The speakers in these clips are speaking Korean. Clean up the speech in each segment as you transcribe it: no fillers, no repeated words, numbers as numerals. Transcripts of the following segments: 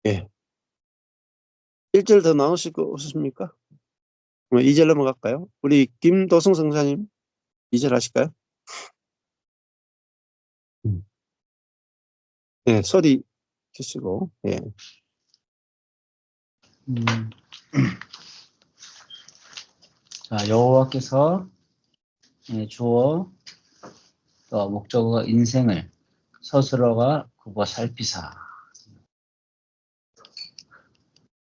예. 1절 더 나누실 거 없으십니까? 2절 넘어갈까요? 우리 김도승 성사님 2절 하실까요? 예, 소리 켜시고. 예. 자, 여호와께서 주어 또 목적어 인생을 스스로가 굽어 살피사.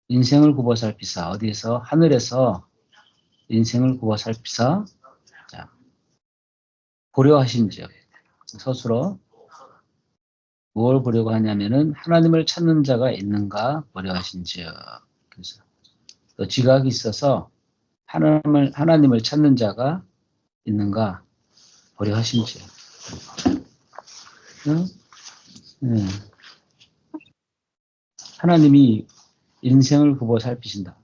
인생을 굽어 살피사. 어디에서? 하늘에서 인생을 굽어 살피사. 자, 고려하신즉 스스로 무엇을 보려고 하냐면은 하나님을 찾는 자가 있는가 보려하신즉. 그래서 또 지각이 있어서 하나님을 찾는 자가 있는가 보려하신즉. 하나님이 인생을 굽어 살피신다.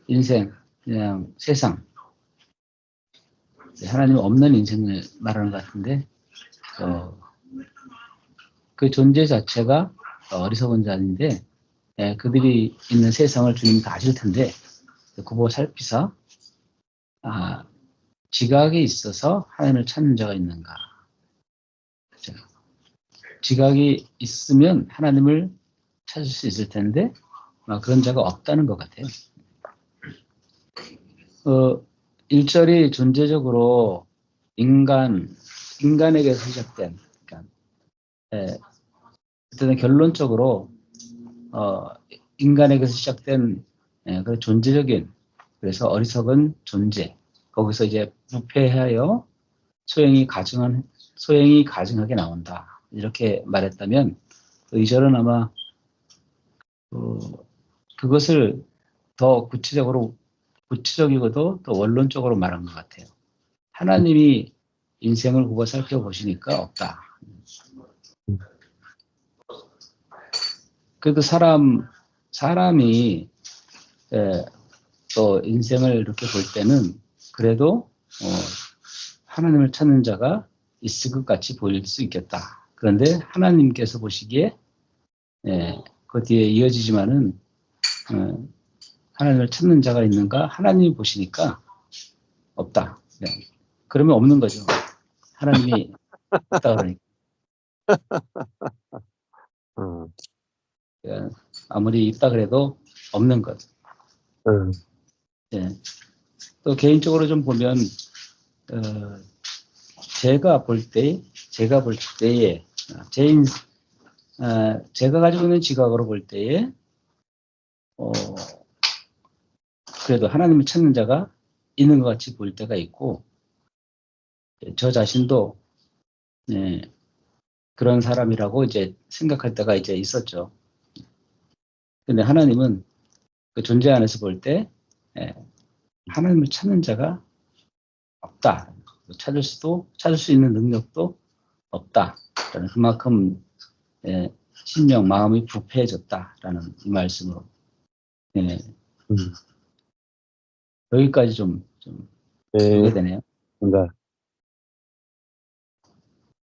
인생, 그냥 세상. 하나님 없는 인생을 말하는 것 같은데, 그 존재 자체가 어리석은 자인데, 그들이 있는 세상을 주님 다 아실 텐데, 굽어 살피사, 지각에 있어서 하나님을 찾는 자가 있는가. 그렇죠? 지각이 있으면 하나님을 찾을 수 있을 텐데, 그런 자가 없다는 것 같아요. 1절이 존재적으로 인간에게서 시작된, 그러니까, 어쨌든 결론적으로, 인간에게서 시작된, 그 존재적인, 그래서 어리석은 존재, 거기서 이제 부패하여 소행이 가증하게 나온다. 이렇게 말했다면, 2절은 아마, 그것을 더 구체적이고도 또 원론적으로 말한 것 같아요. 하나님이 인생을 굽어 살펴보시니까 없다. 그래도 사람이 또 인생을 이렇게 볼 때는 그래도 하나님을 찾는 자가 있을 것 같이 보일 수 있겠다. 그런데 하나님께서 보시기에 그 뒤에 이어지지만은 하나님을 찾는 자가 있는가? 하나님이 보시니까 없다. 그러면 없는 거죠. 하나님이 없다 그러니까. 아무리 있다 그래도 없는 것. 예. 또 개인적으로 좀 보면 제가 볼 때에 제가 가지고 있는 지각으로 볼 때에 그래도 하나님을 찾는 자가 있는 것 같이 보일 때가 있고 저 자신도 그런 사람이라고 이제 생각할 때가 이제 있었죠. 근데 하나님은 그 존재 안에서 볼 때 하나님을 찾는 자가 없다. 찾을 수 있는 능력도 없다. 그만큼 심령, 마음이 부패해졌다라는 이 말씀으로 여기까지 좀 보게 되네요. 그러니까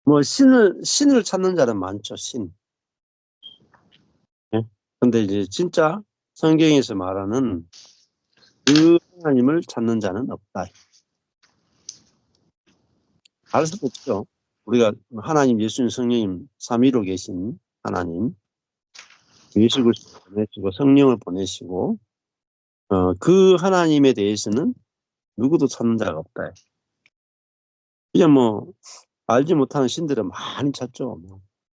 뭐 신을 찾는 자는 많죠. 신. 근데 이제 진짜 성경에서 말하는 그 하나님을 찾는 자는 없다. 알 수도 없죠. 우리가 하나님, 예수님, 성령님 삼위로 계신 하나님, 예수를 보내시고 성령을 보내시고 그 하나님에 대해서는 누구도 찾는 자가 없다. 그냥 뭐 알지 못하는 신들은 많이 찾죠.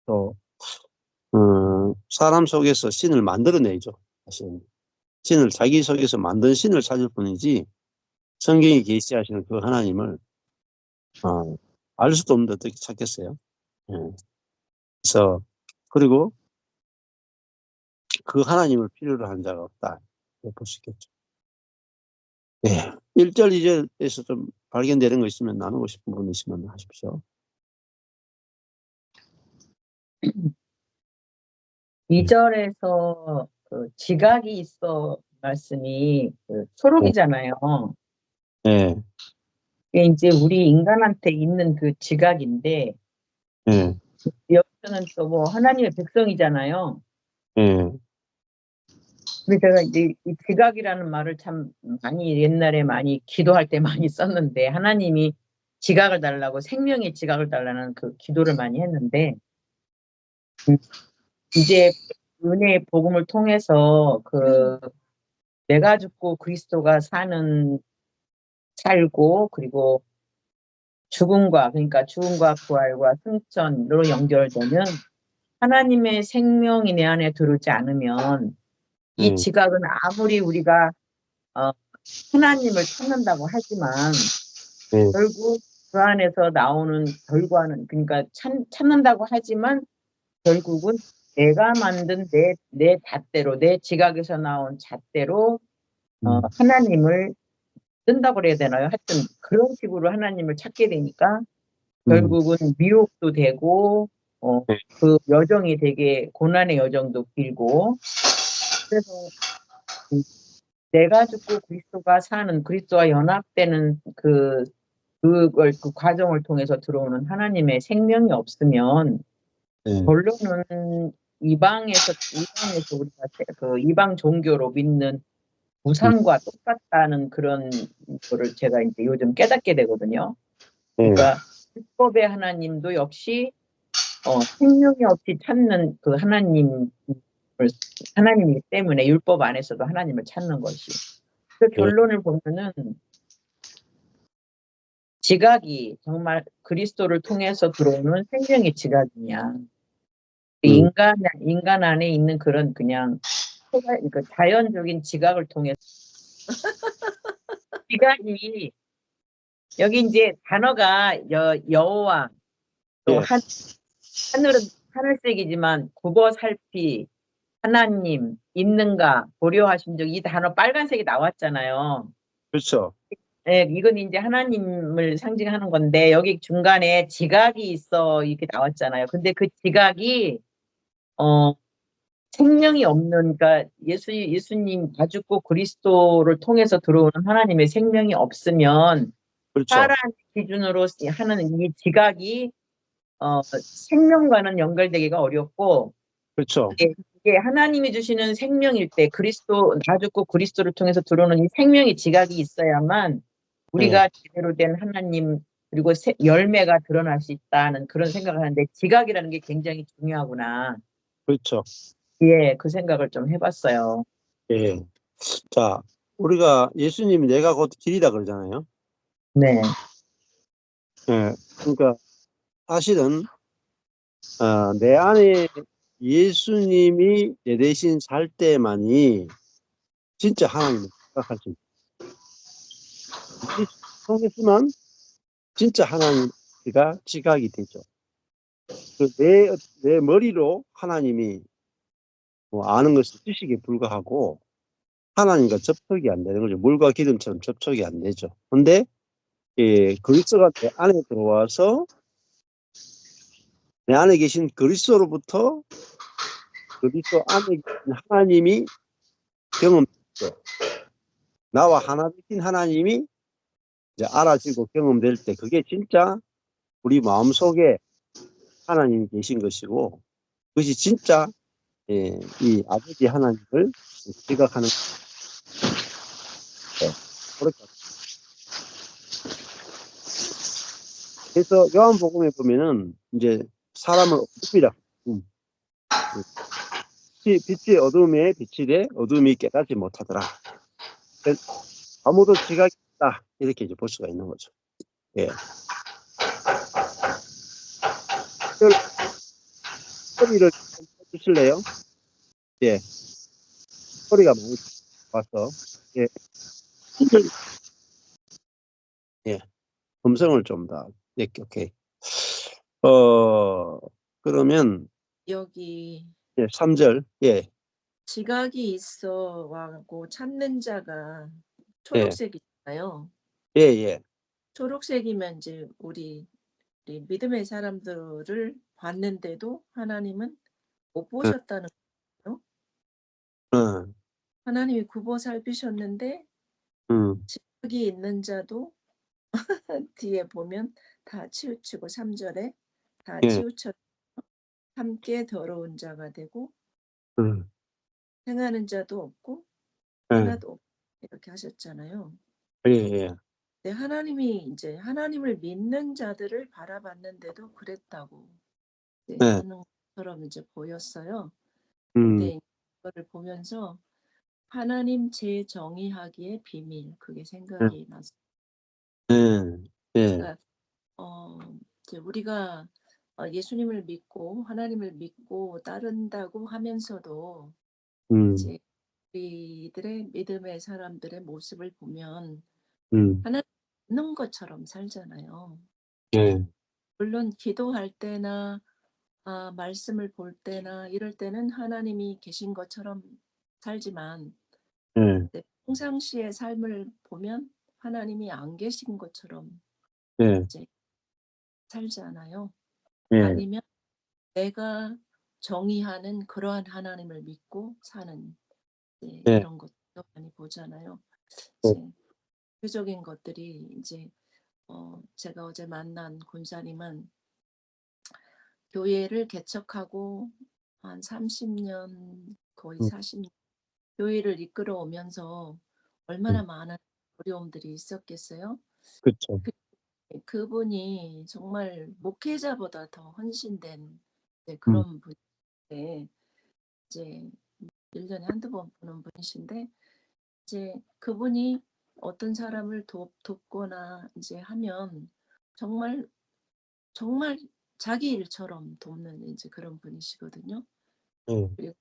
또 사람 속에서 신을 만들어내죠. 사실 신을 자기 속에서 만든 신을 찾을 뿐이지 성경이 계시하시는 그 하나님을 알 수도 없는데 어떻게 찾겠어요? 그래서 그리고 그 하나님을 필요로 한 자가 없다. 볼 수 있겠죠. 1절, 2절에서 좀 발견되는 거 있으면 나누고 싶은 분 있으면 하십시오. 2절에서 그 지각이 있어 말씀이 그 초록이잖아요. 네. 이게 이제 우리 인간한테 있는 그 지각인데, 예, 여기서는 또 뭐 하나님의 백성이잖아요. 예, 근데 제가 이제 이 지각이라는 말을 참 많이 옛날에 많이 기도할 때 많이 썼는데, 하나님이 지각을 달라고, 생명의 지각을 달라는 그 기도를 많이 했는데, 음, 이제 은혜의 복음을 통해서 그 내가 죽고 그리스도가 살고, 그리고 그러니까 죽음과 부활과 승천으로 연결되면, 하나님의 생명이 내 안에 들어오지 않으면 이 예, 지각은 아무리 우리가 어, 하나님을 찾는다고 하지만 예, 결국 그 안에서 나오는 결과는, 그러니까 찾는다고 하지만 결국은 내가 만든 내 잣대로, 내 지각에서 나온 잣대로 하나님을 뜬다고 그래야 되나요? 하여튼 그런 식으로 하나님을 찾게 되니까 결국은 미혹도 되고, 예, 그 여정이 되게 고난의 여정도 길고, 그래서 내가 죽고 그리스도가 사는, 그리스도와 연합되는 그 과정을 통해서 들어오는 하나님의 생명이 없으면 예, 결론은 이방에서 우리가 그 이방 종교로 믿는 우상과 똑같다는 그런 거를 제가 이제 요즘 깨닫게 되거든요. 예, 그러니까 율법의 하나님도 역시 생명이 없이 찾는 그 하나님이기 때문에 율법 안에서도 하나님을 찾는 것이. 그 예, 결론을 보면은 지각이 정말 그리스도를 통해서 들어오는 생명의 지각이냐, 음, 인간 안에 있는 그런 그냥 그 자연적인 지각을 통해서 지각이, 여기 이제 단어가 여호와, 또 예, 하늘은 하늘색이지만 국어 살피, 하나님, 있는가, 고려하신 적, 이 단어 빨간색이 나왔잖아요. 그렇죠. 예, 이건 이제 하나님을 상징하는 건데, 여기 중간에 지각이 있어, 이렇게 나왔잖아요. 근데 그 지각이, 어, 생명이 없는, 그러니까 예수님 다 죽고 그리스도를 통해서 들어오는 하나님의 생명이 없으면, 그렇죠. 사람 기준으로 하는 이 지각이, 생명과는 연결되기가 어렵고, 그렇죠. 이게 하나님이 주시는 생명일 때, 다 죽고 그리스도를 통해서 들어오는 이 생명의 지각이 있어야만 예, 우리가 제대로 된 하나님, 그리고 열매가 드러날 수 있다는 그런 생각을 하는데, 지각이라는 게 굉장히 중요하구나. 그렇죠. 예, 그 생각을 좀 해봤어요. 예. 자, 우리가 예수님이 내가 곧 길이다 그러잖아요. 네. 예. 그러니까 사실은 내 안에 예수님이 내 대신 살 때만이 진짜 하나님을 생각할 수 있다. 예수님 통했지만 진짜 하나님과 지각이 되죠. 내 머리로 하나님이 뭐 아는 것은 지식에 불과하고 하나님과 접촉이 안 되는 거죠. 물과 기름처럼 접촉이 안 되죠. 근데 그리스도가 내 안에 들어와서 내 안에 계신 그리스도로부터 그리스도 안에 계신 하나님이 경험되죠. 나와 하나 되신 하나님이 이제 알아지고 경험될 때 그게 진짜 우리 마음속에 하나님이 계신 것이고 그것이 진짜 이 아버지 하나님을 지각하는 거예요. 그렇죠. 그래서 요한복음에 보면은 이제 사람을 어둠이라 빛이 어둠에 비치되 어둠이 깨닫지 못하더라. 아무도 지각이 없다 이렇게 이제 볼 수가 있는 거죠. 예. 소리를 좀 해주실래요? 예. 소리가 많이 와서 예. 예. 음성을 좀 더. 예, 오케이. 어 그러면 여기 예, 3절. 예. 지각이 있어 하고 찾는 자가 예. 초록색이잖아요. 예, 예. 초록색이면 이제 우리 믿음의 사람들을 봤는데도 하나님은 못 응, 보셨다는 거예요. 응, 하나님이 굽어 살피셨는데 응, 지각이 있는 자도 뒤에 보면 다 치우치고 3절에 다 예. 치우쳐 함께 더러운 자가 되고 음. 행하는 자도 없고 예. 하나도 없고 이렇게 하셨잖아요. 예예. 네, 하나님이 이제 하나님을 믿는 자들을 바라봤는데도 그랬다고 이제 네. 하는 것처럼 이제 보였어요. 음. 근데 이거를 보면서 하나님 재정의하기의 비밀 그게 예. 생각이 났어요. 예. 예. 그러니까 이제 우리가 예수님을 믿고 하나님을 믿고 따른다고 하면서도 음. 이제 우리들의 믿음의 사람들의 모습을 보면 음. 하나님 믿는 것처럼 살잖아요. 예. 물론 기도할 때나 말씀을 볼 때나 이럴 때는 하나님이 계신 것처럼 살지만 예. 네, 평상시의 삶을 보면 하나님이 안 계신 것처럼 예. 이제 살잖아요. 예. 아니면 내가 정의하는 그러한 하나님을 믿고 사는 예. 이런 것도 많이 보잖아요. 예. 이제 대표적인 것들이 이제 제가 어제 만난 권사님은 교회를 개척하고 한 30년 거의 음. 40년 교회를 이끌어 오면서 얼마나 음. 많은 어려움들이 있었겠어요. 그쵸. 그분이 정말 목회자보다 더 헌신된 음. 그런 분인데 이제 1년에 한두 번 보는 분이신데 이제 그분이 어떤 사람을 돕거나 이제 하면 정말 정말 자기 일처럼 돕는 이제 그런 분이시거든요. 예. 그리고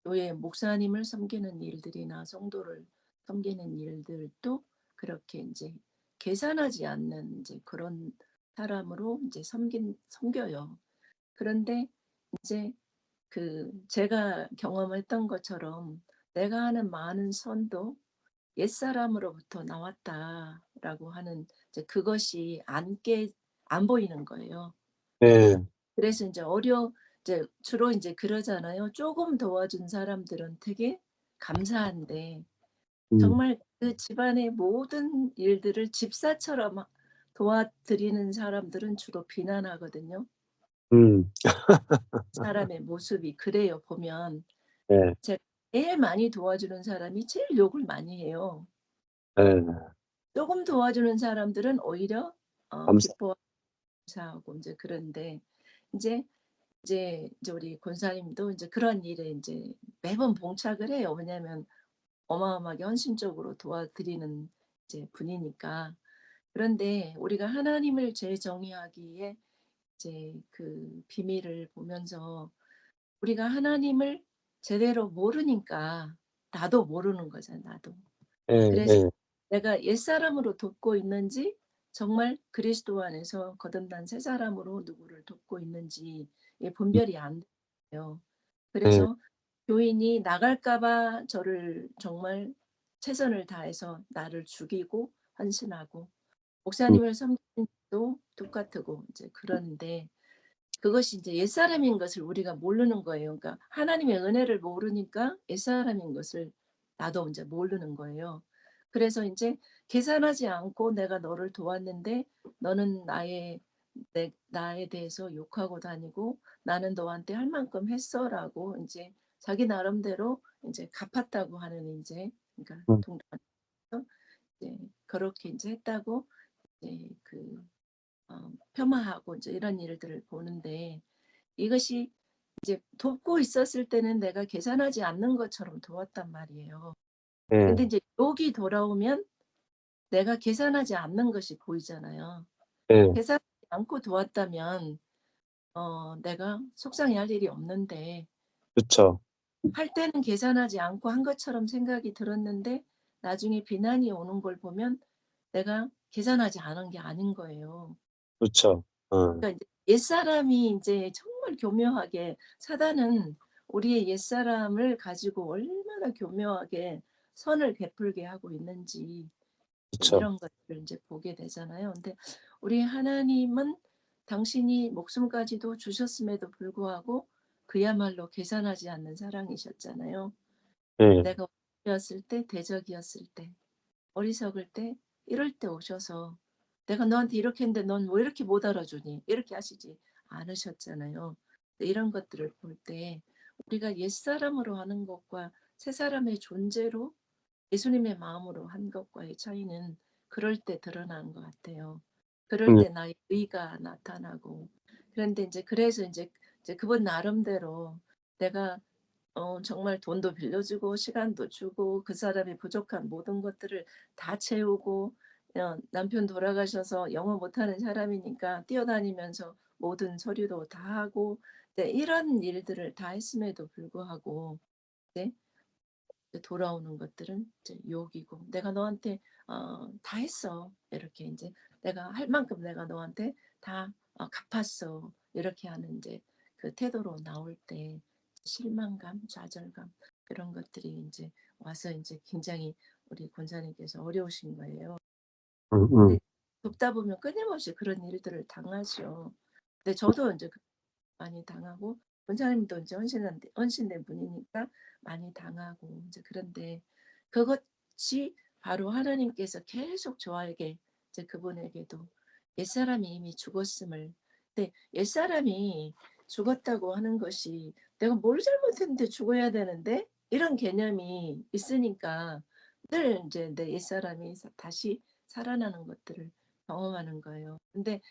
교회 목사님을 섬기는 일들이나 성도를 섬기는 일들도 그렇게 이제 계산하지 않는 이제 그런 사람으로 이제 섬겨요. 그런데 이제 제가 경험했던 것처럼 내가 하는 많은 선도 옛사람으로부터 나왔다라고 하는 이제 그것이 안 보이는 거예요. 예. 그래서 이제 주로 이제 그러잖아요. 조금 도와준 사람들은 되게 감사한데 음. 정말 그 집안의 모든 일들을 집사처럼 도와드리는 사람들은 주로 비난하거든요. 음. 사람의 모습이 그래요. 보면 예. 제가 제일 많이 도와주는 사람이 제일 욕을 많이 해요. 예. 조금 도와주는 사람들은 오히려 감사. 기뻐하고 감사하고 이제 그런데 이제 이제 우리 권사님도 이제 그런 일에 이제 매번 봉착을 해요. 왜냐하면 어마어마하게 헌신적으로 도와드리는 이제 분이니까. 그런데 우리가 하나님을 재정의하기에 이제 그 비밀을 보면서 우리가 하나님을 제대로 모르니까 나도 모르는 거잖아, 나도. 예. 그래서 예. 내가 옛사람으로 돕고 있는지 정말 그리스도 안에서 거듭난 새 사람으로 누구를 돕고 있는지 음. 분별이 안 돼요. 예. 그래서 교인이 나갈까 봐 저를 정말 최선을 다해서 나를 죽이고 헌신하고 음. 목사님을 섬기는 것도 똑같고 이제 그런데 그것이 이제 옛사람인 것을 우리가 모르는 거예요. 그러니까 하나님의 은혜를 모르니까 옛사람인 것을 나도 이제 모르는 거예요. 그래서 이제 계산하지 않고 내가 너를 도왔는데 너는 나에 대해서 욕하고 다니고 나는 너한테 할 만큼 했어라고 이제 자기 나름대로 이제 갚았다고 하는 이제 그러니까 음. 동료한테서 이제 그렇게 이제 했다고 이제 폄하하고 이제 이런 일들을 보는데 이것이 이제 돕고 있었을 때는 내가 계산하지 않는 것처럼 도왔단 말이에요. 예. 근데 이제 욕이 돌아오면 내가 계산하지 않는 것이 보이잖아요. 예. 계산하지 않고 도왔다면 내가 속상해할 일이 없는데 그쵸. 할 때는 계산하지 않고 한 것처럼 생각이 들었는데 나중에 비난이 오는 걸 보면 내가 계산하지 않은 게 아닌 거예요. 그쵸. 어. 그러니까 이제 옛사람이 인제 정말 교묘하게 사단은 우리의 옛사람을 가지고 얼마나 교묘하게 선을 베풀게 하고 있는지 그쵸. 이런 것들을 인제 보게 되잖아요. 근데 우리 하나님은 당신이 목숨까지도 주셨음에도 불구하고 그야말로 계산하지 않는 사랑이셨잖아요. 예. 내가 어렸을 때, 대적이었을 때, 어리석을 때, 이럴 때 오셔서 내가 너한테 이렇게 했는데 넌 왜 이렇게 못 알아주니? 이렇게 하시지 않으셨잖아요. 이런 것들을 볼 때 우리가 옛사람으로 하는 것과 새사람의 존재로 예수님의 마음으로 한 것과의 차이는 그럴 때 드러나는 것 같아요. 그럴 네. 때 나의 의가 나타나고. 그런데 이제 그래서 이제 그분 나름대로 내가 정말 돈도 빌려주고 시간도 주고 그 사람이 부족한 모든 것들을 다 채우고, 남편 돌아가셔서 영어 못하는 사람이니까 뛰어다니면서 모든 서류도 다 하고, 네, 이런 일들을 다 했음에도 불구하고 네, 돌아오는 것들은 이제 욕이고, 내가 너한테 다 했어, 이렇게 이제 내가 할 만큼 내가 너한테 다 갚았어, 이렇게 하는 이제 그 태도로 나올 때 실망감, 좌절감, 이런 것들이 이제 와서 이제 굉장히 우리 권사님께서 어려우신 거예요. 음, 근데 음. 돕다 보면 끊임없이 그런 일들을 당하죠. 근데 저도 이제 많이 당하고, 원장님도 이제 헌신된 분이니까 많이 당하고 이제, 그런데 그것이 바로 하나님께서 계속 저에게 이제 그분에게도 옛사람이 이미 죽었음을, 근데 옛사람이 죽었다고 하는 것이 내가 뭘 잘못했는데 죽어야 되는데 이런 개념이 있으니까 늘 이제 내 옛사람이 다시 살아나는 것들을 경험하는 거예요. 근데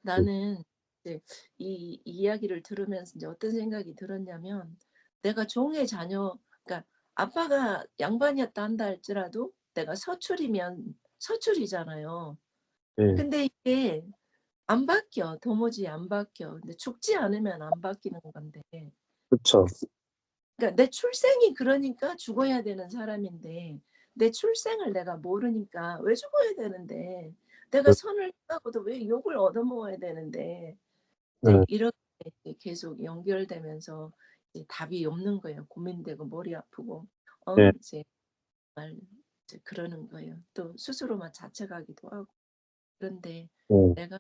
나는 이제 이 이야기를 들으면서 이제 어떤 생각이 들었냐면, 내가 종의 자녀, 그러니까 아빠가 양반이었다 한다 할지라도 내가 서출이면 서출이잖아요. 네. 근데 이게 안 바뀌어. 도무지 안 바뀌어. 근데 죽지 않으면 안 바뀌는 건데. 그렇죠. 그러니까 내 출생이 그러니까 죽어야 되는 사람인데, 내 출생을 내가 모르니까 왜 죽어야 되는데, 내가 네. 선을 하고도 왜 욕을 얻어먹어야 되는데, 이제 네. 이렇게 계속 연결되면서 이제 답이 없는 거예요. 고민되고 머리 아프고 네. 이제 정말 이제 그러는 거예요. 또 스스로만 자책하기도 하고. 그런데 네. 내가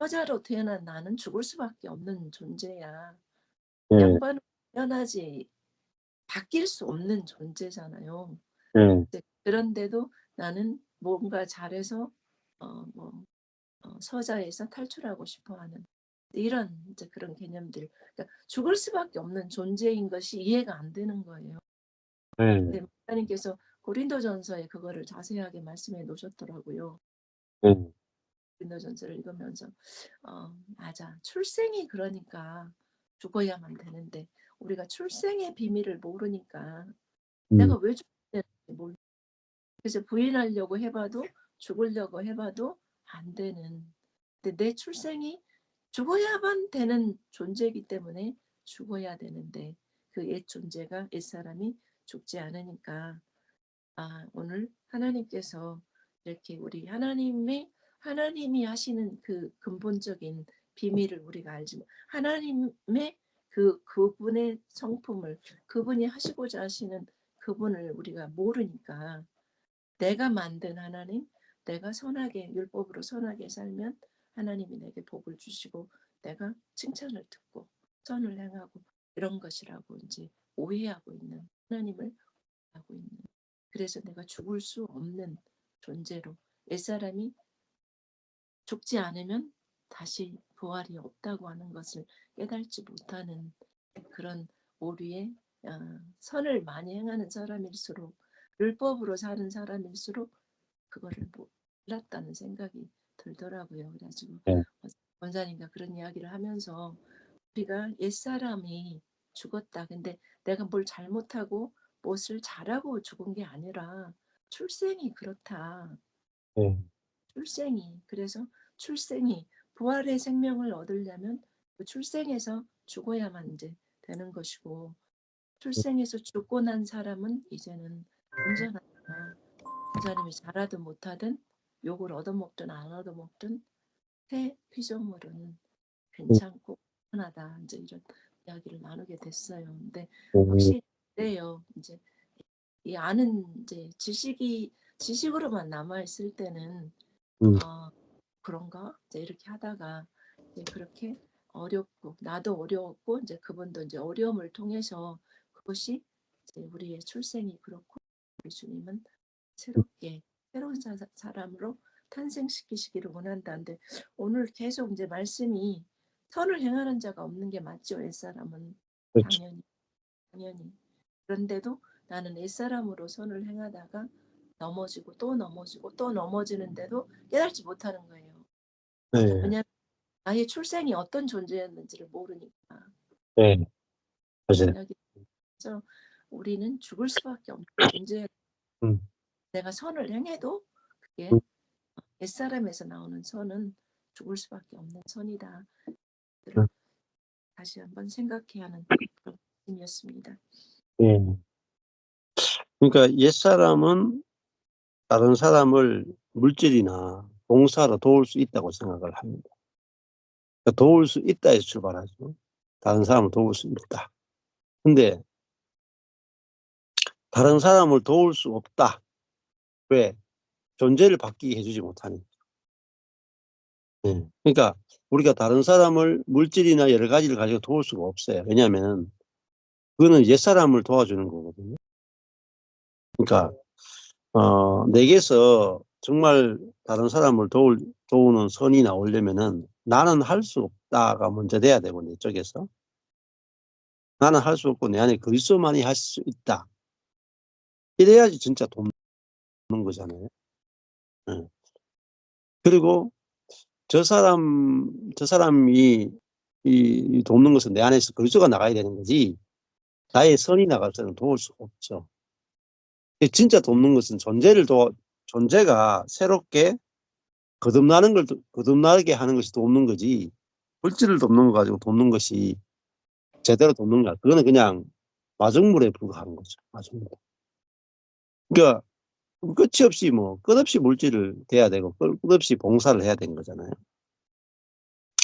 여자로 태어난 나는 죽을 수밖에 없는 존재야. 네. 양반은 태어나지 바뀔 수 없는 존재잖아요. 네. 이제 그런데도 나는 뭔가 잘해서 뭐 서자에서 탈출하고 싶어하는 이런 이제 그런 개념들. 그러니까 죽을 수밖에 없는 존재인 것이 이해가 안 되는 거예요. 네. 근데 목사님께서 고린도전서에 그거를 자세하게 말씀해 놓으셨더라고요. 네. 고린도전서를 읽으면서 맞아, 출생이 그러니까 죽어야만 되는데 우리가 출생의 비밀을 모르니까 음. 내가 왜 죽는지 몰라. 그래서 부인하려고 해봐도 죽으려고 해봐도 안 되는. 근데 내 출생이 죽어야만 되는 존재이기 때문에 죽어야 되는데, 그 옛 존재가 옛사람이 죽지 않으니까 오늘 하나님께서 이렇게 우리 하나님이 하시는 그 근본적인 비밀을 우리가 알지, 하나님의 그분의 성품을, 그분이 하시고자 하시는 그분을 우리가 모르니까, 내가 만든 하나님, 내가 선하게 율법으로 선하게 살면 하나님이 내게 복을 주시고 내가 칭찬을 듣고 선을 행하고 이런 것이라고 이제 오해하고 있는, 하나님을 하고 있는, 그래서 내가 죽을 수 없는 존재로, 옛사람이 죽지 않으면 다시 부활이 없다고 하는 것을 깨닫지 못하는 그런 오류에, 선을 많이 행하는 사람일수록, 율법으로 사는 사람일수록 그거를 몰랐다는 생각이 들더라고요. 그래가지고 네. 원사님과 그런 이야기를 하면서, 우리가 옛사람이 죽었다. 근데 내가 뭘 잘못하고 무엇을 잘하고 죽은 게 아니라 출생이 그렇다. 네. 출생이. 그래서 출생이 부활의 생명을 얻으려면 그 출생에서 죽어야만 이제 되는 것이고, 출생에서 죽고 난 사람은 이제는 온전하다. 원사님이 잘하든 못하든 욕을 얻어먹든 안 얻어먹든 새 피조물은 괜찮고 편하다. 이제 이런 이야기를 나누게 됐어요. 근데 음. 확실히 그래요. 이제 이 아는 이제 지식으로만 남아 있을 때는 음. 그런가? 이제 이렇게 하다가 이제 그렇게 어렵고, 나도 어려웠고, 이제 그분도 이제 어려움을 통해서 그것이 이제 우리의 출생이 그렇고, 우리 주님은 새롭게 새로운 사람으로 탄생시키시기를 원한다는데 오늘 계속 이제 말씀이 선을 행하는 자가 없는 게 맞죠. 옛사람은 그렇죠. 당연히. 그런데도 나는 옛사람으로 선을 행하다가 넘어지고 또 넘어지고 또 넘어지는데도 깨닫지 못하는 거예요. 네. 왜냐하면 나의 출생이 어떤 존재였는지를 모르니까. 네. 맞아요. 여기서 우리는 죽을 수밖에 없는 존재. 음. 내가 선을 행해도 그게 음. 옛사람에서 나오는 선은 죽을 수밖에 없는 선이다. 음. 다시 한번 생각해야 하는 그런 말씀이었습니다. 예. 그러니까 옛사람은 다른 사람을 물질이나 봉사로 도울 수 있다고 생각을 합니다. 그러니까 도울 수 있다에서 출발하죠. 다른 사람을 도울 수 있다. 근데 다른 사람을 도울 수 없다. 왜? 존재를 바뀌게 해 주지 못하니까. 예. 그러니까 우리가 다른 사람을 물질이나 여러 가지를 가지고 도울 수가 없어요. 왜냐하면 그거는 옛사람을 도와주는 거거든요. 그러니까 내게서 정말 다른 사람을 도우는 선이 나오려면은 '나는 할 수 없다.'가 먼저 돼야 되고 내 쪽에서. '나는 할 수 없고 내 안에 그리스도만이 할 수 있다.' 이래야지 진짜 돕는 거잖아요. 예. 그리고 저 사람이 이 돕는 것은 내 안에서 그리스도가 나가야 되는 거지 나의 선이 나가서는 도울 수가 없죠. 진짜 돕는 것은 존재가 새롭게 거듭나게 하는 것이 돕는 거지 물질을 돕는 거 가지고 돕는 것이 제대로 돕는 거야. 그거는 그냥 마중물에 불과한 거죠. 마중물. 그러니까 끝없이 물질을 대야 되고 끝없이 봉사를 해야 되는 거잖아요.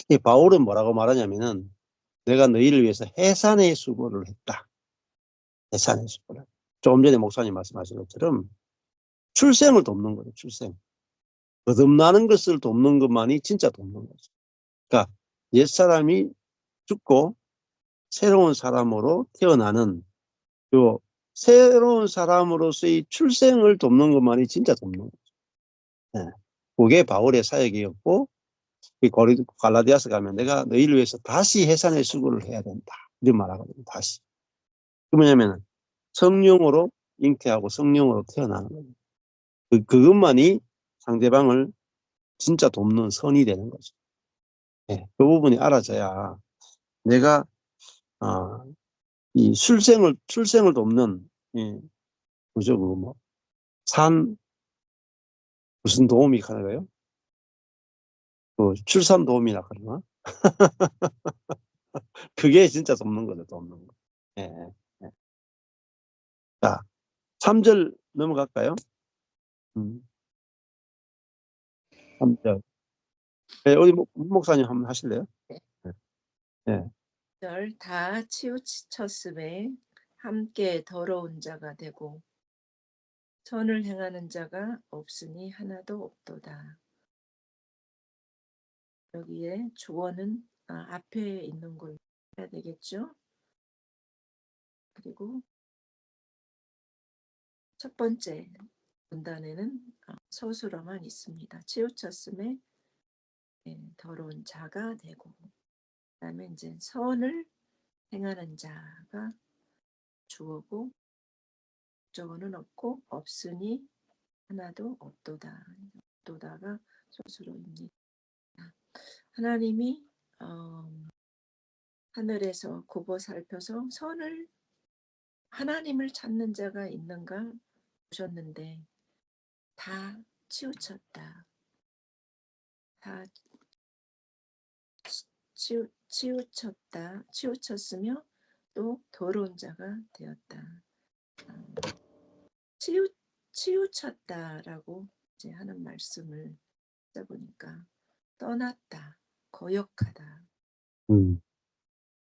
이 바울은 뭐라고 말하냐면은 "내가 너희를 위해서 해산의 수고를 했다." 해산의 수고를. 조금 전에 목사님 말씀하신 것처럼 출생을 돕는 거예요, 출생. 거듭나는 것을 돕는 것만이 진짜 돕는 거죠. 그러니까 옛사람이 죽고 새로운 사람으로 태어나는 요 새로운 사람으로서의 출생을 돕는 것만이 진짜 돕는 거죠. 예. 그게 바울의 사역이었고 이 갈라디아서 가면 "내가 너희를 위해서 다시 해산의 수고를 해야 된다." 이런 말하거든요, 다시. 그 뭐냐면은 성령으로 잉태하고 성령으로 태어나는 거예요. 그것만이 상대방을 진짜 돕는 선이 되는 거죠. 예. 그 부분이 알아져야 내가 이 출생을 돕는 뭐죠 그거 뭐 산 무슨 도우미 하나요? 그 출산 도우미라 그러나? 그게 진짜 돕는 거죠, 돕는 거. 예. 예. 자 3 절 넘어갈까요? 음. 3 절. 예 우리 목사님 한번 하실래요? 예. 예. 다 치우쳤음에 함께 더러운 자가 되고 선을 행하는 자가 없으니 하나도 없도다. 여기에 주어는 앞에 있는 걸 해야 되겠죠. 그리고 첫 번째 문단에는 서술어만 있습니다. 치우쳤음에 더러운 자가 되고 그다음에 이제 선을 행하는 자가 주어고 목적어는 없고 없으니 하나도 없도다. 없도다가 서술어입니다. 하나님이 하늘에서 굽어 살펴서 하나님을 찾는 자가 있는가 보셨는데 다 치우쳤다. 다 치우쳤으며 또 더러운 자가 되었다. 치우쳤다라고 이제 하는 말씀을 하다 보니까 떠났다, 거역하다, 음.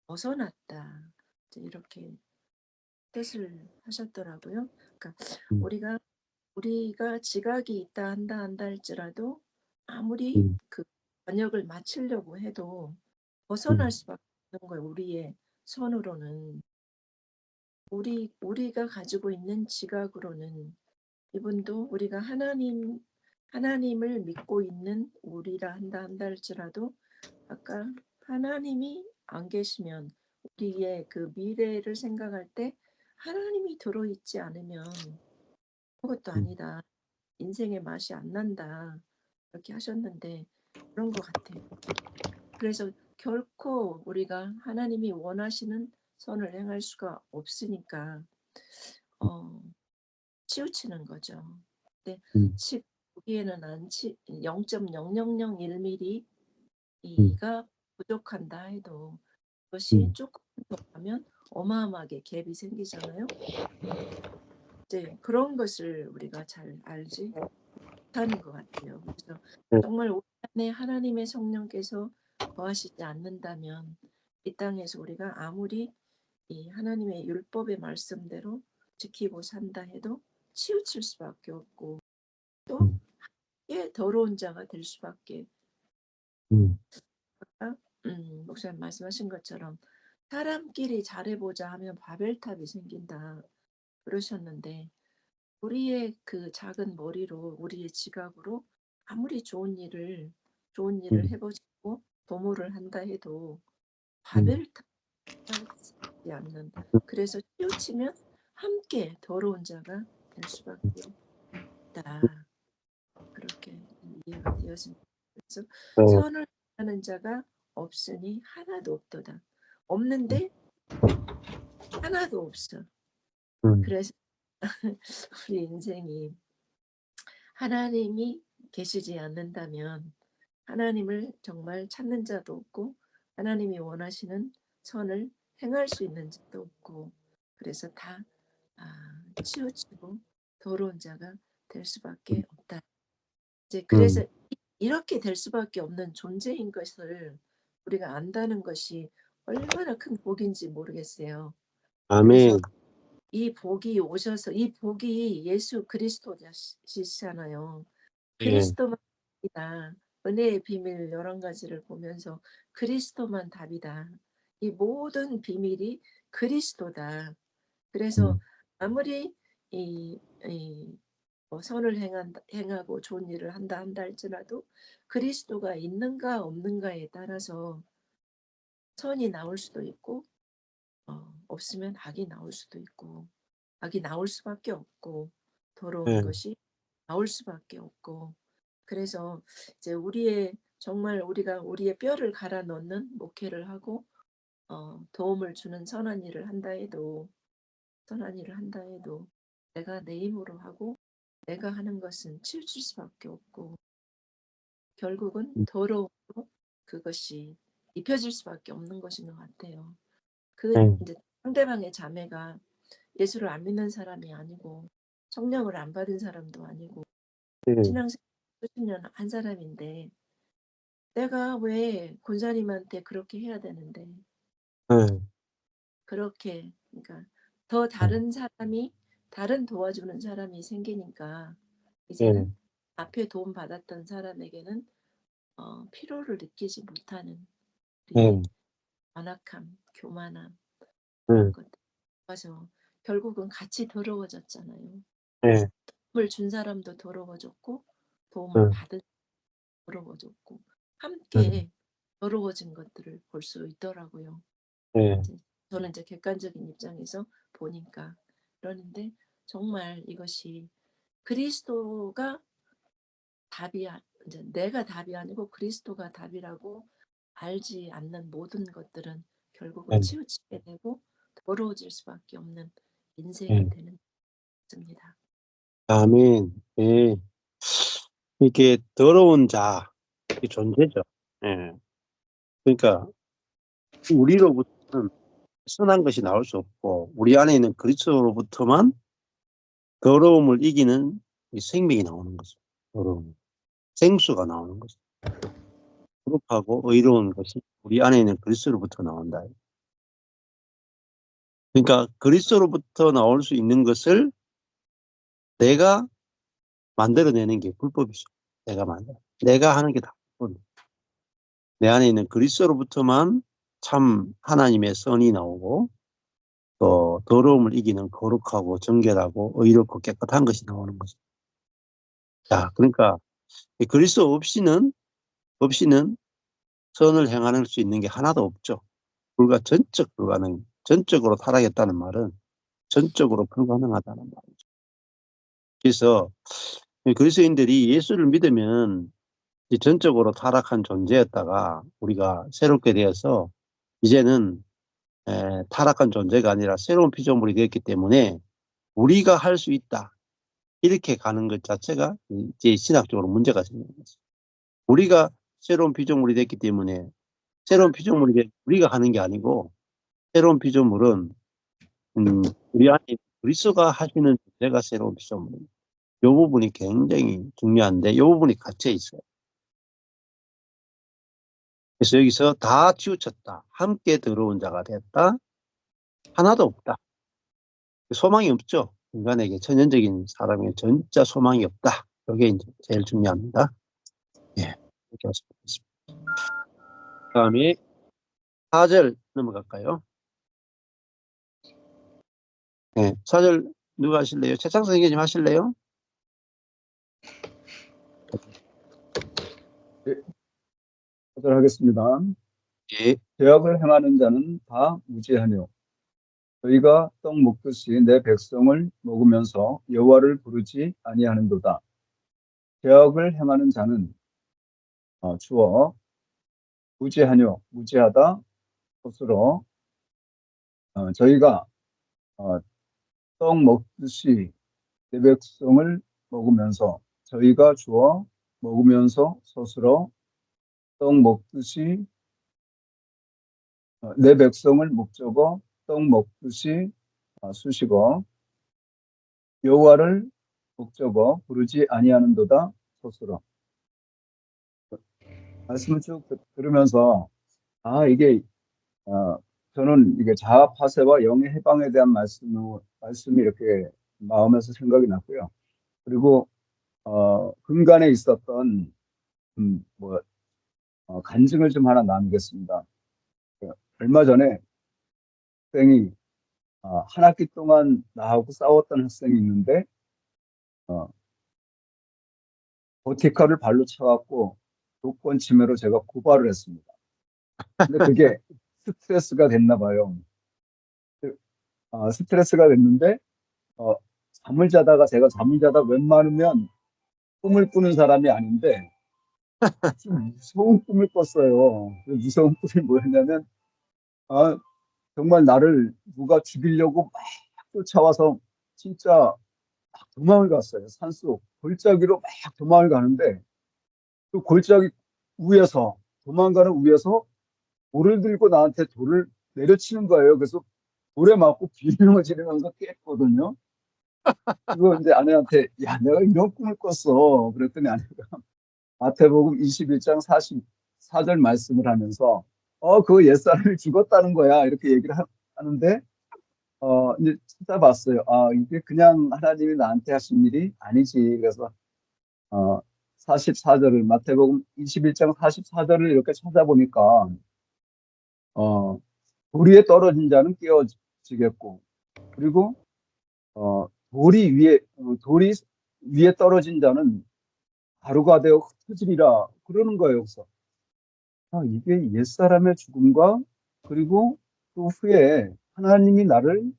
벗어났다 이렇게 뜻을 하셨더라고요. 그러니까 음. 우리가 지각이 있다 한다 할지라도 아무리 음. 그 번역을 마치려고 해도 벗어날 음. 수밖에 없는 거예요. 우리의 선으로는 우리가 가지고 있는 지각으로는 이분도 우리가 하나님 하나님을 믿고 있는 우리라 한다 할지라도 아까 하나님이 안 계시면 우리의 그 미래를 생각할 때 하나님이 들어있지 않으면 아무것도 아니다. 인생의 맛이 안 난다. 이렇게 하셨는데 그런 것 같아요. 그래서 결코 우리가 하나님이 원하시는 선을 행할 수가 없으니까 치우치는 거죠. 근데 음. 지금 보기에는 0.0001mm 이가 부족한다 해도 그것이 조금 더 가면 어마어마하게 갭이 생기잖아요. 이제 그런 것을 우리가 잘 알지 못하는 것 같아요. 그래서 네. 정말 우리 안에 하나님의 성령께서 거하시지 않는다면 이 땅에서 우리가 아무리 이 하나님의 율법의 말씀대로 지키고 산다 해도 치우칠 수밖에 없고 또 함께 더러운 자가 될 수밖에. 아까 목사님 말씀하신 것처럼 사람끼리 잘해보자 하면 바벨탑이 생긴다 그러셨는데 우리의 그 작은 머리로 우리의 지각으로 아무리 좋은 일을 해보시고 도모를 한다 해도 바벨탑 하지 않는. 그래서 치우치면 함께 더러운 자가 될 수밖에 없다. 그렇게 이해가 되어집니다. 그래서 선을 하는 자가 없으니 하나도 없도다. 없는데 하나도 없어. 그래서 우리 인생이 하나님이 계시지 않는다면 하나님을 정말 찾는 자도 없고 하나님이 원하시는 선을 행할 수 있는 자도 없고 그래서 다 치우치고 더러운 자가 될 수밖에 없다. 이제 그래서 이렇게 될 수밖에 없는 존재인 것을 우리가 안다는 것이 얼마나 큰 복인지 모르겠어요. 그래서 아멘. 이 복이 오셔서 이 복이 예수 그리스도시잖아요. 예. 그리스도만이다. 은혜의 비밀 여러 가지를 보면서 그리스도만 답이다. 이 모든 비밀이 그리스도다. 그래서 아무리 선을 행하고 좋은 일을 한다 할지라도 그리스도가 있는가 없는가에 따라서 선이 나올 수도 있고 없으면 악이 나올 수도 있고 악이 나올 수밖에 없고 더러운 예. 것이 나올 수밖에 없고 그래서 이제 정말 우리가 우리의 뼈를 갈아 넣는 목회를 하고 도움을 주는 선한 일을 한다 해도 내가 내 힘으로 하고 내가 하는 것은 치우칠 수밖에 없고 결국은 더러움으로 그것이 입혀질 수밖에 없는 것인 것 같아요. 이제 상대방의 자매가 예수를 안 믿는 사람이 아니고 성령을 안 받은 사람도 아니고 신앙생활 수십 년 한 사람인데 내가 왜 권사님한테 그렇게 해야 되는데 그렇게 그러니까 더 다른 도와주는 사람이 생기니까 이제는 앞에 도움 받았던 사람에게는 필요를 느끼지 못하는 우리의 완악함, 교만함 그런 것들 맞아. 결국은 같이 더러워졌잖아요. 도움을 준 사람도 더러워졌고 도움을 받은 사람도 더러워졌고 함께 더러워진 것들을 볼 수 있더라고요. 저는 이제 객관적인 입장에서 보니까 그러는데 정말 이것이 그리스도가 이제 내가 답이 아니고 그리스도가 답이라고 알지 않는 모든 것들은 결국은 치우치게 되고 더러워질 수밖에 없는 인생이 되는 것입니다. 아멘. 예. 이게 더러운 자, 이 존재죠. 예. 그러니까 우리로부터는 선한 것이 나올 수 없고 우리 안에 있는 그리스도로부터만 더러움을 이기는 이 생명이 나오는 거죠. 더러움. 생수가 나오는 거죠. 거룩하고 의로운 것이 우리 안에 있는 그리스도로부터 나온다. 그러니까 그리스도로부터 나올 수 있는 것을 내가 만들어내는 게 불법이죠. 내가 하는 게 다 불법이에요. 내 안에 있는 그리스도로부터만 참 하나님의 선이 나오고 또 더러움을 이기는 거룩하고 정결하고 의롭고 깨끗한 것이 나오는 거죠. 자, 그러니까 그리스도 없이는 선을 행할 수 있는 게 하나도 없죠. 전적 불가능, 전적으로 타락했다는 말은 전적으로 불가능하다는 말이죠. 그래서 그리스도인들이 예수를 믿으면 전적으로 타락한 존재였다가 우리가 새롭게 되어서 이제는 타락한 존재가 아니라 새로운 피조물이 되었기 때문에 우리가 할 수 있다. 이렇게 가는 것 자체가 이제 신학적으로 문제가 생기는 거죠. 우리가 새로운 피조물이 됐기 때문에 새로운 피조물이 우리가 하는 게 아니고 새로운 피조물은 우리 안에 그리스도가 하시는 존재가 새로운 피조물입니다. 이 부분이 굉장히 중요한데 이 부분이 갇혀 있어요. 그래서 여기서 다 치우쳤다. 함께 들어온 자가 됐다. 하나도 없다. 소망이 없죠. 인간에게 천연적인 사람에게 진짜 소망이 없다. 이게 이제 제일 중요합니다. 예, 이렇게 할 수 있습니다. 다음에 4절 넘어갈까요? 네, 4절 누가 하실래요? 최창 선생님 하실래요? 하겠습니다. 예. 죄악을 행하는 자는 다 무죄하뇨. 저희가 떡 먹듯이 내 백성을 먹으면서 여호와를 부르지 아니하는도다. 죄악을 행하는 자는 주어 무죄하뇨, 무죄하다 것으로 저희가 떡 먹듯이 내 백성을 먹으면서 저희가 주어 먹으면서 스스로 떡 먹듯이 내 백성을 목적어 떡 먹듯이 수식어 여호와를 목적어 부르지 아니하는도다 스스로. 말씀을 쭉 들으면서 이게 저는 이게 자아 파쇄와 영의 해방에 대한 말씀이 이렇게 마음에서 생각이 났고요. 그리고 근간에 있었던 간증을 좀 하나 나누겠습니다. 얼마 전에 학생이 한 학기 동안 나하고 싸웠던 학생이 있는데 버티카를 발로 차갖고 조건 침해로 제가 고발을 했습니다. 근데 그게 스트레스가 됐나 봐요. 스트레스가 됐는데 제가 잠을 자다 웬만하면 꿈을 꾸는 사람이 아닌데 좀 무서운 꿈을 꿨어요. 그 무서운 꿈이 뭐였냐면 정말 나를 누가 죽이려고 막 쫓아와서 진짜 막 도망을 갔어요. 산속 골짜기로 막 도망을 가는데 그 골짜기 위에서 도망가는 위에서 돌을 들고 나한테 돌을 내려치는 거예요. 그래서 돌에 맞고 비명을 지르면서 깼거든요. 그거 이제 아내한테 야 내가 이런 꿈을 꿨어. 그랬더니 아내가 마태복음 21장 44절 말씀을 하면서 그 옛사람이 죽었다는 거야 이렇게 얘기를 하는데 이제 찾아봤어요. 이게 그냥 하나님이 나한테 하신 일이 아니지. 그래서 44절을 마태복음 21장 44절을 이렇게 찾아보니까 돌 위에 떨어진 자는 깨어지겠고 그리고 돌이 위에 떨어진 자는 가루가 되어 흩어지리라 그러는 거예요. 그래서 이게 옛사람의 죽음과 그리고 그 후에 하나님이 나를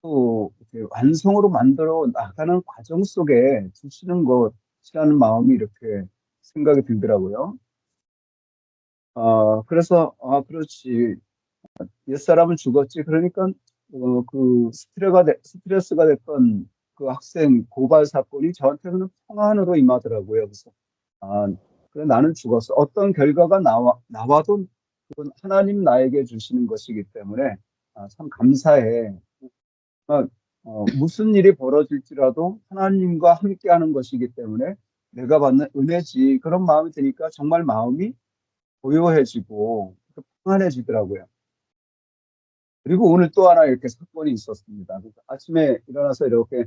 또 이렇게 완성으로 만들어 나가는 과정 속에 주시는 것이라는 마음이 이렇게 생각이 들더라고요. 그래서 그렇지. 옛사람은 죽었지. 그러니까 그 스트레스가 됐던 그 학생 고발 사건이 저한테는 평안으로 임하더라고요. 그래서 그래 나는 죽었어. 어떤 결과가 나와도 그건 하나님 나에게 주시는 것이기 때문에 참 감사해. 무슨 일이 벌어질지라도 하나님과 함께하는 것이기 때문에 내가 받는 은혜지. 그런 마음이 드니까 정말 마음이 고요해지고 평안해지더라고요. 그리고 오늘 또 하나 이렇게 사건이 있었습니다. 아침에 일어나서 이렇게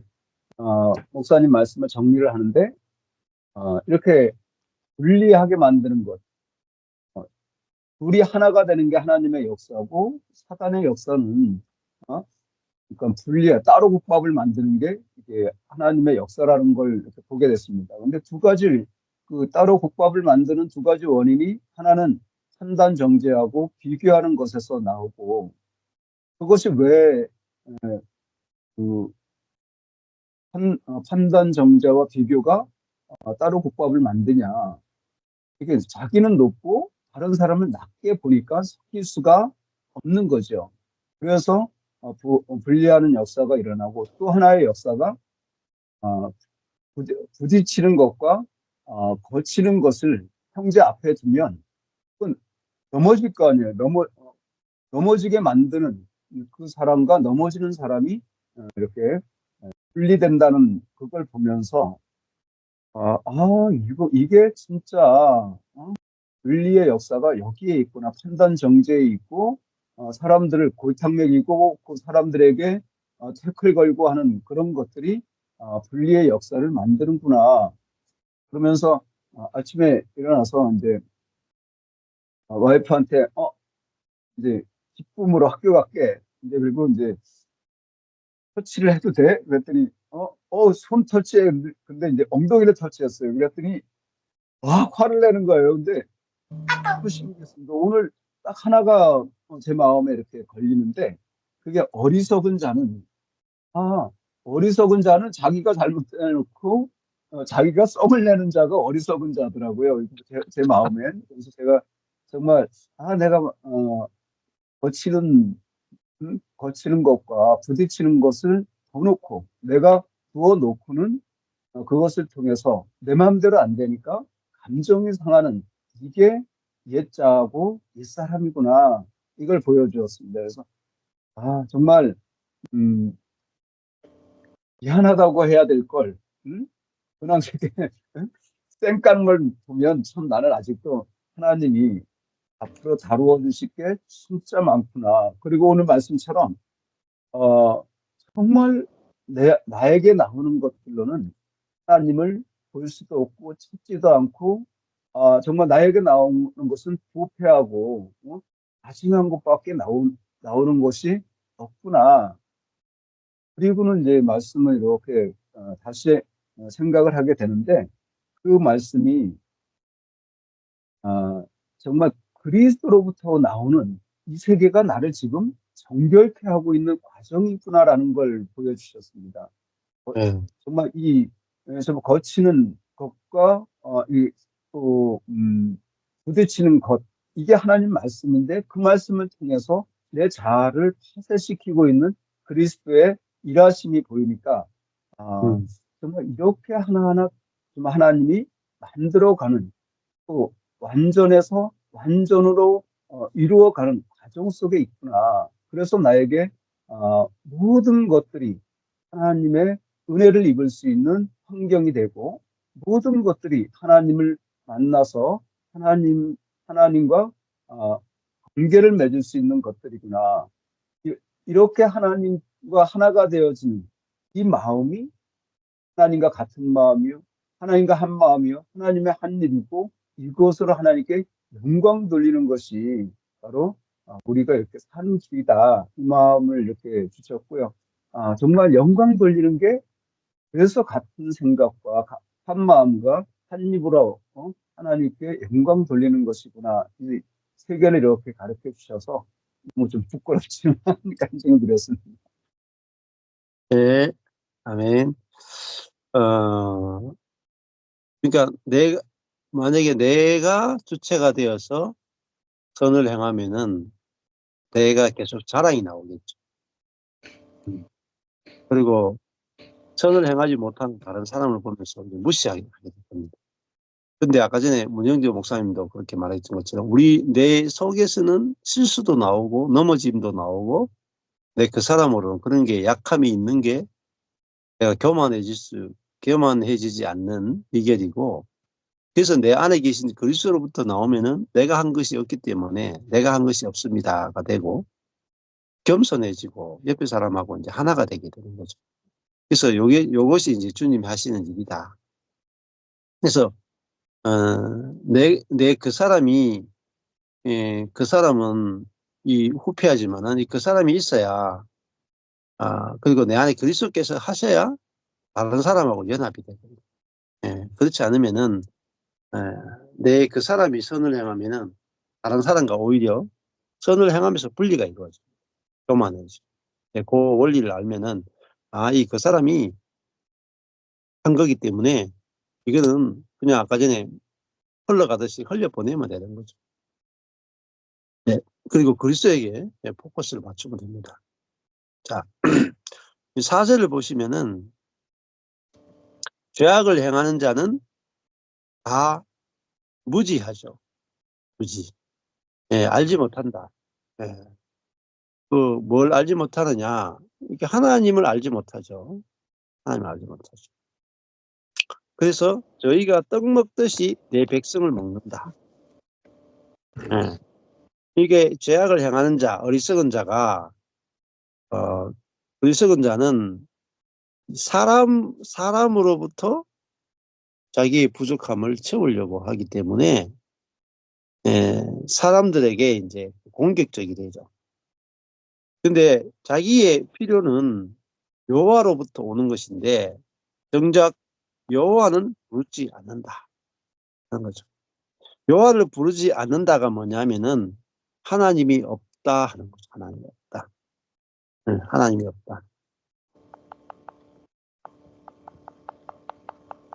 목사님 말씀을 정리를 하는데 이렇게 분리하게 만드는 것. 둘이 하나가 되는 게 하나님의 역사고 사단의 역사는 그러니까 따로 국밥을 만드는 게 이게 하나님의 역사라는 걸 이렇게 보게 됐습니다. 근데 두 가지 그 따로 국밥을 만드는 두 가지 원인이 하나는 판단 정죄하고 비교하는 것에서 나오고 그것이 왜 그 판단 정죄와 비교가 따로 국밥을 만드냐. 이게 자기는 높고 다른 사람을 낮게 보니까 섞일 수가 없는 거죠. 그래서 분리하는 역사가 일어나고 또 하나의 역사가 어, 부딪히는 것과 거치는 것을 형제 앞에 두면 그건 넘어질 거 아니에요. 넘어지게 만드는 그 사람과 넘어지는 사람이 이렇게 분리된다는 그걸 보면서 이게 진짜 윤리의 역사가 여기에 있구나. 판단 정죄에 있고 사람들을 골탕 먹이고 그 사람들에게 태클 걸고 하는 그런 것들이 분리의 역사를 만드는구나. 그러면서 아침에 일어나서 이제 와이프한테 이제 기쁨으로 학교 갈게. 이제 그리고 이제 터치를 해도 돼? 그랬더니 손 터치해. 근데 이제 엉덩이를 터치했어요. 그랬더니 화를 내는 거예요. 근데 또 신기했습니다. 오늘 딱 하나가 제 마음에 이렇게 걸리는데 그게 아, 어리석은 자는 자기가 잘못해놓고 자기가 썩을 내는 자가 어리석은 자더라고요. 제 마음엔. 그래서 제가 정말 내가 거치는 거치는 것과 부딪히는 것을 더 놓고 내가 두어 놓고는 그것을 통해서 내 마음대로 안 되니까 감정이 상하는 이게 옛자하고 옛사람이구나. 이걸 보여주었습니다. 그래서 정말 음, 미안하다고 해야 될 걸. 그냥 이렇게 쌩깡을 보면 참 나는 아직도 하나님이 앞으로 다루어 주실 게 진짜 많구나. 그리고 오늘 말씀처럼 어, 정말 나에게 나오는 것들로는 하나님을 볼 수도 없고 찾지도 않고 정말 나에게 나오는 것은 부패하고 다짐한 것밖에 나오는 것이 없구나. 그리고는 이제 말씀을 이렇게 다시 생각을 하게 되는데 그 말씀이 정말 그리스도로부터 나오는 이 세계가 나를 지금 정결케 하고 있는 과정이구나라는 걸 보여주셨습니다. 예. 정말 정말 거치는 것과 부딪히는 것 이게 하나님 말씀인데 그 말씀을 통해서 내 자아를 파쇄시키고 있는 그리스도의 일하심이 보이니까 음. 정말 이렇게 하나하나 좀 하나님이 만들어가는 또 완전에서 완전으로 이루어가는 과정 속에 있구나. 그래서 나에게 모든 것들이 하나님의 은혜를 입을 수 있는 환경이 되고 모든 것들이 하나님을 만나서 하나님과 관계를 맺을 수 있는 것들이구나. 이렇게 하나님과 하나가 되어진 이 마음이 하나님과 같은 마음이요. 하나님과 한 마음이요. 하나님의 한 일이고 이것으로 하나님께 영광 돌리는 것이 바로 우리가 이렇게 사는 길이다. 이 마음을 이렇게 주셨고요. 정말 영광 돌리는 게 그래서 같은 생각과 한 마음과 한 입으로 하나님께 영광 돌리는 것이구나. 이 세계를 이렇게 가르쳐 주셔서 너무 좀 부끄럽지만 간증을 드렸습니다. 네. 아멘. 그러니까 만약에 내가 주체가 되어서 선을 행하면은 내가 계속 자랑이 나오겠죠. 그리고 선을 행하지 못하는 다른 사람을 보면서 이제 무시하게 하게 될 겁니다. 근데 아까 전에 문영주 목사님도 그렇게 말했던 것처럼 내 속에서는 실수도 나오고 넘어짐도 나오고 내 그 사람으로는 그런 게 약함이 있는 게 내가 교만해지지 않는 비결이고 그래서 내 안에 계신 그리스도로부터 나오면은 내가 한 것이 없기 때문에 내가 한 것이 없습니다가 되고 겸손해지고 옆에 사람하고 이제 하나가 되게 되는 거죠. 그래서 요것이 이제 주님이 하시는 일이다. 그래서 그 사람이 그 사람은 이 후패하지만은 그 사람이 있어야 그리고 내 안에 그리스도께서 하셔야 다른 사람하고 연합이 되거든요. 그렇지 않으면은 내 그 사람이 선을 행하면은 다른 사람과 오히려 선을 행하면서 분리가 이루어져. 교만해지. 그 원리를 알면은 이 그 사람이 한 거기 때문에 이거는 그냥 아까 전에 흘러가듯이 흘려보내면 되는 거죠. 네. 그리고 그리스도에게 포커스를 맞추면 됩니다. 자, 이 4절을 보시면은 죄악을 행하는 자는 다 무지하죠. 무지. 알지 못한다. 뭘 알지 못하느냐? 이렇게 하나님을 알지 못하죠. 하나님을 알지 못하죠. 그래서 저희가 떡 먹듯이 내 백성을 먹는다. 이게 죄악을 행하는 자, 어리석은 자가 어리석은 자는 사람으로부터 자기의 부족함을 채우려고 하기 때문에 사람들에게 이제 공격적이 되죠. 근데 자기의 필요는 여호와로부터 오는 것인데 정작 여호와는 부르지 않는다 하는 거죠. 여호와를 부르지 않는다가 뭐냐면은 하나님이 없다 하는 거죠. 하나님이 없다. 하나님이 없다.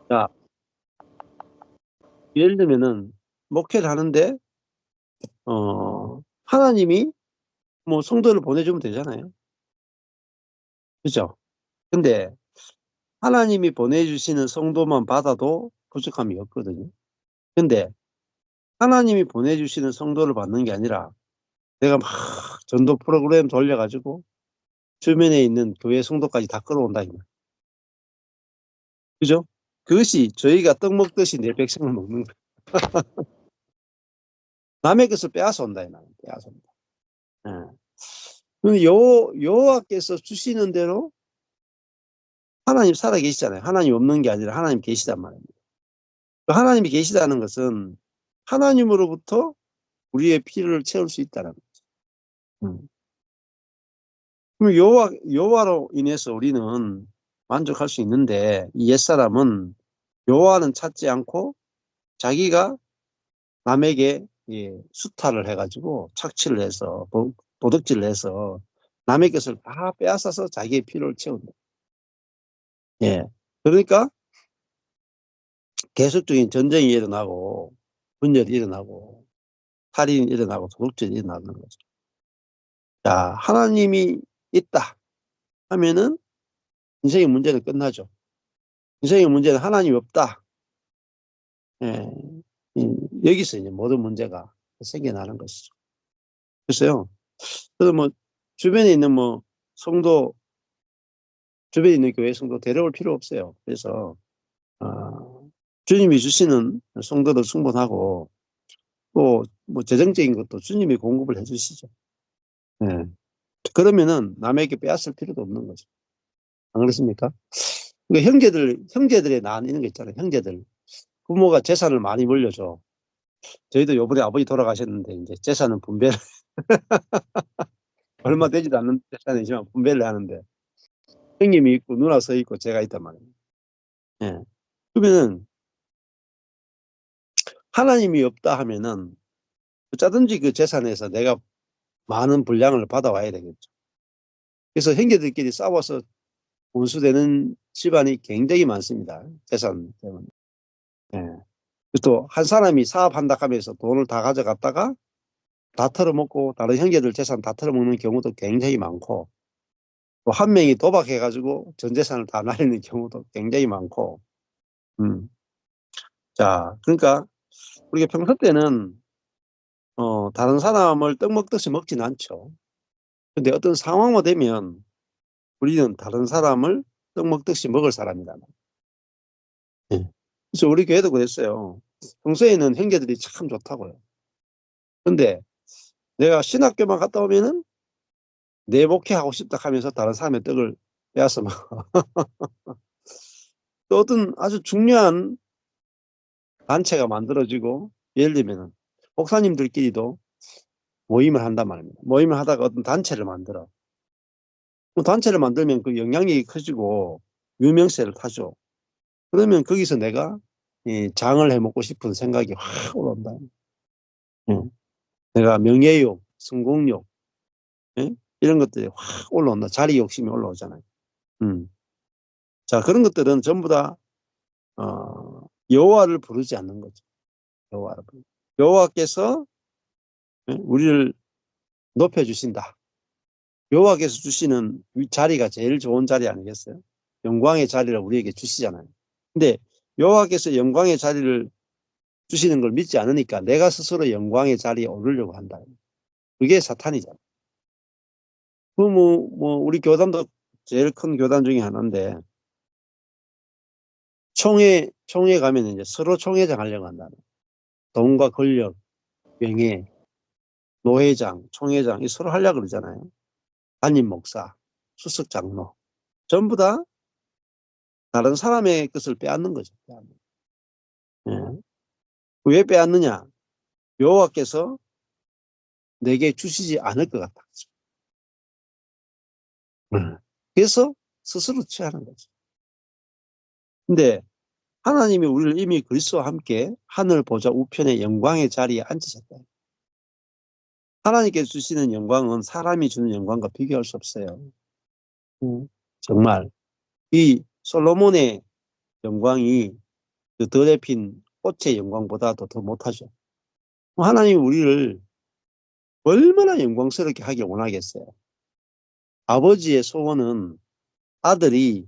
자, 예를 들면은 목회를 하는데 하나님이 뭐 성도를 보내주면 되잖아요. 그죠? 근데 하나님이 보내주시는 성도만 받아도 부족함이 없거든요. 근데 하나님이 보내주시는 성도를 받는 게 아니라 내가 막 전도 프로그램 돌려가지고 주변에 있는 교회 성도까지 다 끌어온다. 그죠? 그것이 저희가 떡 먹듯이 내 백성을 먹는 거예요. 남의 것을 빼앗아 온다. 빼앗아 온다. 여호와께서 주시는 대로 하나님 살아 계시잖아요. 하나님 없는 게 아니라 하나님 계시단 말입니다. 하나님이 계시다는 것은 하나님으로부터 우리의 필요를 채울 수 있다는 거죠. 그럼 여호와로 인해서 우리는 만족할 수 있는데 이 옛사람은 여호와는 찾지 않고 자기가 남에게 수탈을 해가지고 착취를 해서 도둑질을 해서 남의 것을 다 빼앗아서 자기의 필요를 채운다. 그러니까 계속적인 전쟁이 일어나고 분열이 일어나고 살인이 일어나고 도둑질이 일어나는 거죠. 자, 하나님이 있다 하면은 인생의 문제는 끝나죠. 인생의 문제는 하나님이 없다. 여기서 이제 모든 문제가 생겨나는 것이죠. 글쎄요. 그래서 뭐 주변에 있는 뭐 성도, 주변에 있는 교회 성도 데려올 필요 없어요. 그래서 주님이 주시는 성도도 충분하고 또 뭐 재정적인 것도 주님이 공급을 해주시죠. 그러면은 남에게 빼앗을 필요도 없는 거죠. 안 그렇습니까? 그러니까 형제들의 나뉘는 거 있잖아요. 형제들. 부모가 재산을 많이 물려줘. 저희도 요번에 아버지 돌아가셨는데 이제 재산은 분배를 얼마 되지도 않는 재산이지만 분배를 하는데 형님이 있고 누나 서 있고 제가 있단 말이에요. 그러면은 하나님이 없다 하면은 어쩌든지 그 재산에서 내가 많은 분량을 받아와야 되겠죠. 그래서 형제들끼리 싸워서 분수되는 집안이 굉장히 많습니다. 재산 때문에. 또 한 사람이 사업한다 하면서 돈을 다 가져갔다가 다 털어먹고 다른 형제들 재산 다 털어먹는 경우도 굉장히 많고 또 한 명이 도박해가지고 전 재산을 다 날리는 경우도 굉장히 많고 자, 그러니까 우리가 평소 때는 다른 사람을 떡 먹듯이 먹진 않죠. 근데 어떤 상황만 되면 우리는 다른 사람을 떡 먹듯이 먹을 사람이다. 그래서 우리 교회도 그랬어요. 평소에는 형제들이 참 좋다고요. 근데 내가 신학교만 갔다 오면은 내 목회하고 싶다 하면서 다른 사람의 떡을 빼앗아 먹어. 또 어떤 아주 중요한 단체가 만들어지고 예를 들면 목사님들끼리도 모임을 한단 말입니다. 모임을 하다가 어떤 단체를 만들어. 그 단체를 만들면 그 영향력이 커지고 유명세를 타죠. 그러면 거기서 내가 이 장을 해먹고 싶은 생각이 확 올라온다. 예. 내가 명예욕, 성공욕, 예? 이런 것들이 확 올라온다. 자리 욕심이 올라오잖아요. 자, 그런 것들은 전부 다 여호와를 부르지 않는 거죠. 여호와를 부르. 여호와께서 우리를 높여주신다. 여호와께서 주시는 이 자리가 제일 좋은 자리 아니겠어요? 영광의 자리를 우리에게 주시잖아요. 근데 여호와께서 영광의 자리를 주시는 걸 믿지 않으니까 내가 스스로 영광의 자리에 오르려고 한다. 그게 사탄이잖아. 우리 교단도 제일 큰 교단 중에 하나인데, 총회 가면 이제 서로 총회장 하려고 한다. 돈과 권력, 명예, 노회장, 총회장, 이 서로 하려고 그러잖아요. 담임 목사, 수석 장로. 전부 다 다른 사람의 것을 빼앗는 거죠. 예. 왜 빼앗느냐? 여호와께서 내게 주시지 않을 것 같다. 그래서 스스로 취하는 거죠. 근데 하나님이 우리를 이미 그리스도와 함께 하늘 보좌 우편의 영광의 자리에 앉으셨다. 하나님께서 주시는 영광은 사람이 주는 영광과 비교할 수 없어요. 정말 이 솔로몬의 영광이 그 들에 핀 꽃의 영광보다도 더 못하죠. 하나님이 우리를 얼마나 영광스럽게 하길 원하겠어요. 아버지의 소원은 아들이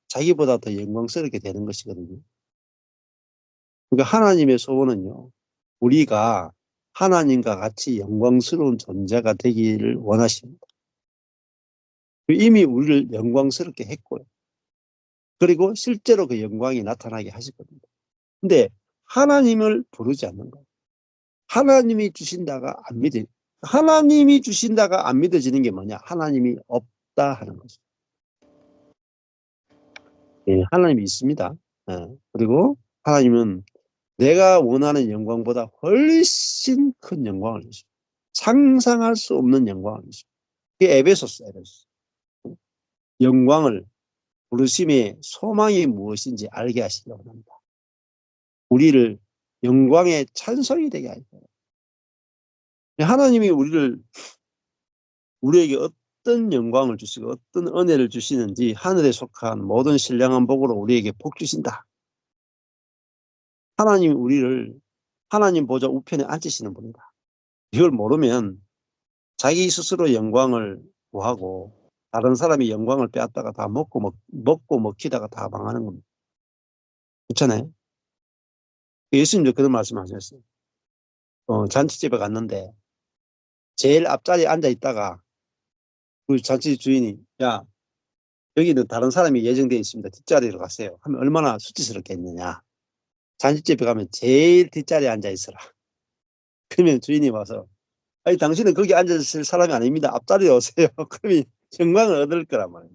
자기보다 더 영광스럽게 되는 것이거든요. 그러니까 하나님의 소원은요, 우리가 하나님과 같이 영광스러운 존재가 되기를 원하십니다. 이미 우리를 영광스럽게 했고요. 그리고 실제로 그 영광이 나타나게 하시거든요. 근데 하나님을 부르지 않는 거예요. 하나님이 주신다가 안 믿어지는 게 뭐냐? 하나님이 없다 하는 거죠. 예, 하나님이 있습니다. 예, 그리고 하나님은 내가 원하는 영광보다 훨씬 큰 영광을 주십니다. 상상할 수 없는 영광을 주십니다. 그게 에베소스. 영광을, 부르심의 소망이 무엇인지 알게 하시려고 합니다. 우리를 영광의 찬송이 되게 하실 거예요. 하나님이 우리에게 어떤 영광을 주시고 어떤 은혜를 주시는지 하늘에 속한 모든 신령한 복으로 우리에게 복 주신다. 하나님이 우리를 하나님 보좌 우편에 앉히시는 분이다. 이걸 모르면 자기 스스로 영광을 구하고 다른 사람이 영광을 빼앗다가 다 먹고 먹히다가 다 망하는 겁니다. 그렇잖아요. 예수님도 그런 말씀하셨어요. 잔치집에 갔는데 제일 앞자리에 앉아 있다가 그 잔치 주인이, 야, 여기는 다른 사람이 예정되어 있습니다. 뒷자리로 가세요. 하면 얼마나 수치스럽겠느냐. 잔치집에 가면 제일 뒷자리에 앉아 있어라. 그러면 주인이 와서, 아니, 당신은 거기 앉아 있을 사람이 아닙니다. 앞자리에 오세요. 그러면 영광을 얻을 거란 말이에요.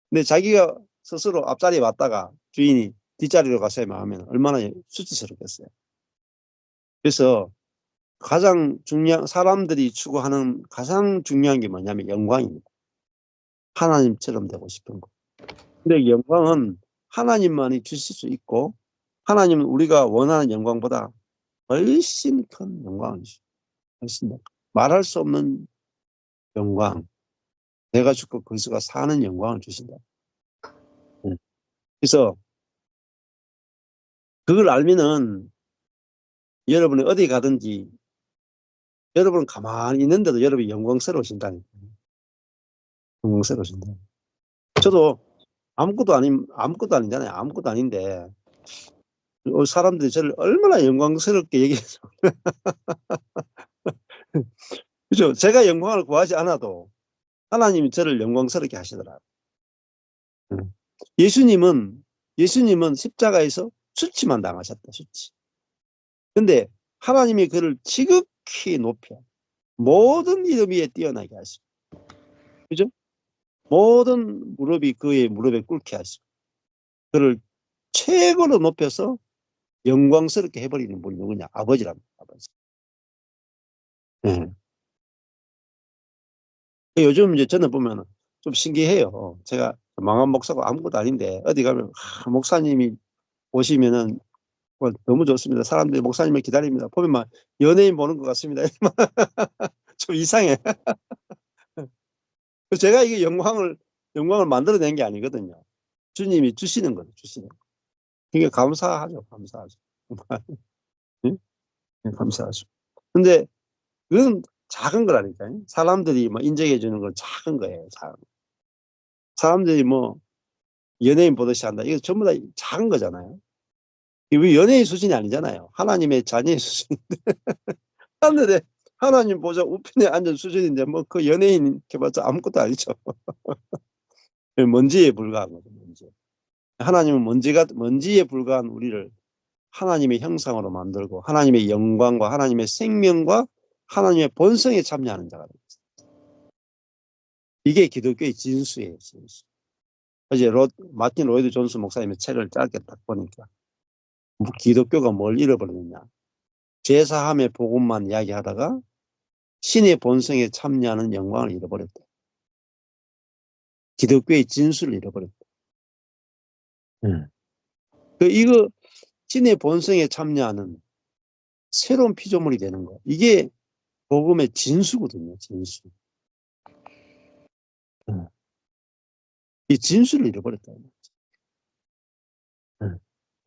근데 자기가 스스로 앞자리에 왔다가 주인이 뒷자리로 가세요 하면 얼마나 수치스럽겠어요. 그래서 사람들이 추구하는 가장 중요한 게 뭐냐면 영광입니다. 하나님처럼 되고 싶은 거. 근데 영광은 하나님만이 주실 수 있고, 하나님은 우리가 원하는 영광보다 훨씬 큰 영광을 주십니다. 훨씬 말할 수 없는 영광, 내가 죽고 그리스도가 사는 영광을 주신다. 그래서 그걸 알면은 여러분이 어디 가든지 여러분은 가만히 있는데도 여러분이 영광스러우신다니까. 영광스러우신다. 저도 아무것도 아니잖아요. 아무것도 아닌데 사람들이 저를 얼마나 영광스럽게 얘기해서 그죠? 제가 영광을 구하지 않아도 하나님이 저를 영광스럽게 하시더라고요. 예수님은 십자가에서 수치만 당하셨다. 수치. 근데 하나님이 그를 지극히 높여 모든 이름 위에 뛰어나게 하시고, 그죠? 모든 무릎이 그의 무릎에 꿇게 하시고, 그를 최고로 높여서 영광스럽게 해버리는 분이 누구냐? 아버지랍니다. 아버지. 네. 요즘 이제 저는 보면 좀 신기해요. 제가 망한 목사가 아무것도 아닌데 어디 가면 목사님이 오시면은 너무 좋습니다. 사람들이 목사님을 기다립니다. 보면 막 연예인 보는 것 같습니다. 좀 이상해. 제가 이게 영광을 만들어낸 게 아니거든요. 주님이 주시는 거죠. 주시는 거. 이게 감사하죠. 감사하죠. 정말. 응? 네, 감사하죠. 근데 그건 작은 거라니까요. 사람들이 뭐 인정해 주는 건 작은 거예요. 작은 거. 사람들이 뭐 연예인 보듯이 한다. 이거 전부 다 작은 거잖아요. 이게 연예인 수준이 아니잖아요. 하나님의 자녀의 수준. 하늘에 하나님 보좌 우편에 앉은 수준인데 뭐 그 연예인 해봤자 아무것도 아니죠. 먼지에 불과한 거죠. 먼지. 하나님은 먼지에 불과한 우리를 하나님의 형상으로 만들고 하나님의 영광과 하나님의 생명과 하나님의 본성에 참여하는 자가 됩니다. 이게 기독교의 진수예요. 진수. 어제 마틴 로이드 존스 목사님의 책을 짧게 딱 보니까 기독교가 뭘 잃어버렸느냐. 제사함의 복음만 이야기하다가 신의 본성에 참여하는 영광을 잃어버렸다. 기독교의 진수를 잃어버렸다. 이거 신의 본성에 참여하는 새로운 피조물이 되는 거. 이게 복음의 진수거든요. 진수. 이 진수를 잃어버렸다.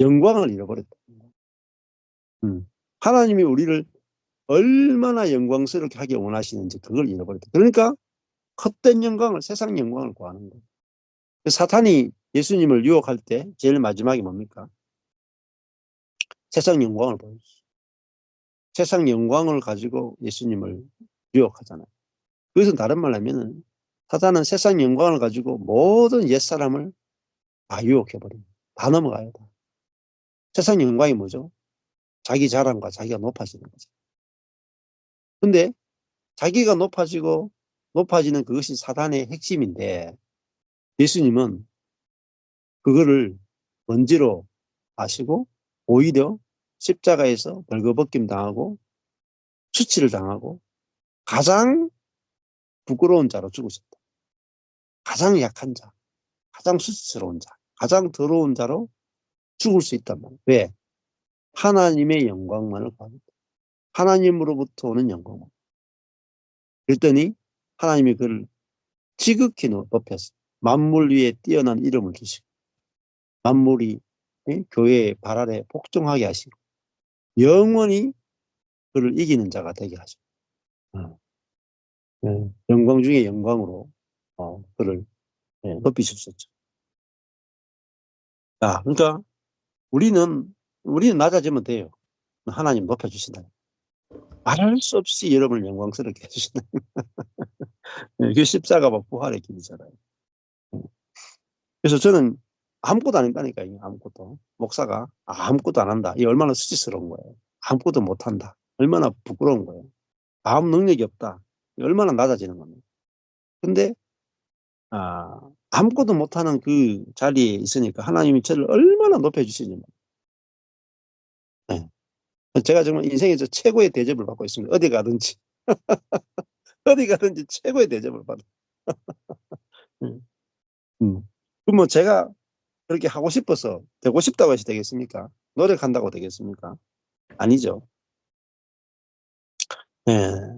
영광을 잃어버렸다. 하나님이 우리를 얼마나 영광스럽게 하기 원하시는지 그걸 잃어버렸다. 그러니까 헛된 영광을, 세상 영광을 구하는 거예요. 사탄이 예수님을 유혹할 때 제일 마지막에 뭡니까? 세상 영광을 보여줬어요. 세상 영광을 가지고 예수님을 유혹하잖아요. 그것은 다른 말로 하면은 사탄은 세상 영광을 가지고 모든 옛사람을 다 유혹해버립니다. 다 넘어가요. 다. 세상 영광이 뭐죠? 자기 자랑과 자기가 높아지는 거죠. 근데 자기가 높아지는 그것이 사단의 핵심인데 예수님은 그거를 먼지로 아시고 오히려 십자가에서 벌거벗김 당하고 수치를 당하고 가장 부끄러운 자로 죽으셨다. 가장 약한 자, 가장 수치스러운 자, 가장 더러운 자로 죽을 수 있단 말이에요. 왜? 하나님의 영광만을 구합니다. 하나님으로부터 오는 영광. 그랬더니 하나님이 그를 지극히 높였어요. 만물 위에 뛰어난 이름을 주시고 만물이 교회의 발 아래 복종하게 하시고 영원히 그를 이기는 자가 되게 하시고 영광 중에 영광으로 그를 높이셨었죠. 그러니까 우리는 낮아지면 돼요. 하나님 높여주신다. 말할 수 없이 여러분을 영광스럽게 해주신다. 그 십자가와 부활의 길이잖아요. 그래서 저는 아무것도 안 했다니까요. 아무것도. 목사가 아무것도 안 한다. 이 얼마나 수치스러운 거예요. 아무것도 못한다. 얼마나 부끄러운 거예요. 아무 능력이 없다. 얼마나 낮아지는 겁니다. 근데 아무것도 못하는 그 자리에 있으니까 하나님이 저를 얼마나 높여주시는지. 네. 제가 정말 인생에서 최고의 대접을 받고 있습니다. 어디 가든지. 어디 가든지 최고의 대접을 받아. 그럼 제가 그렇게 하고 싶어서 되고 싶다고 해서 되겠습니까? 노력한다고 되겠습니까? 아니죠.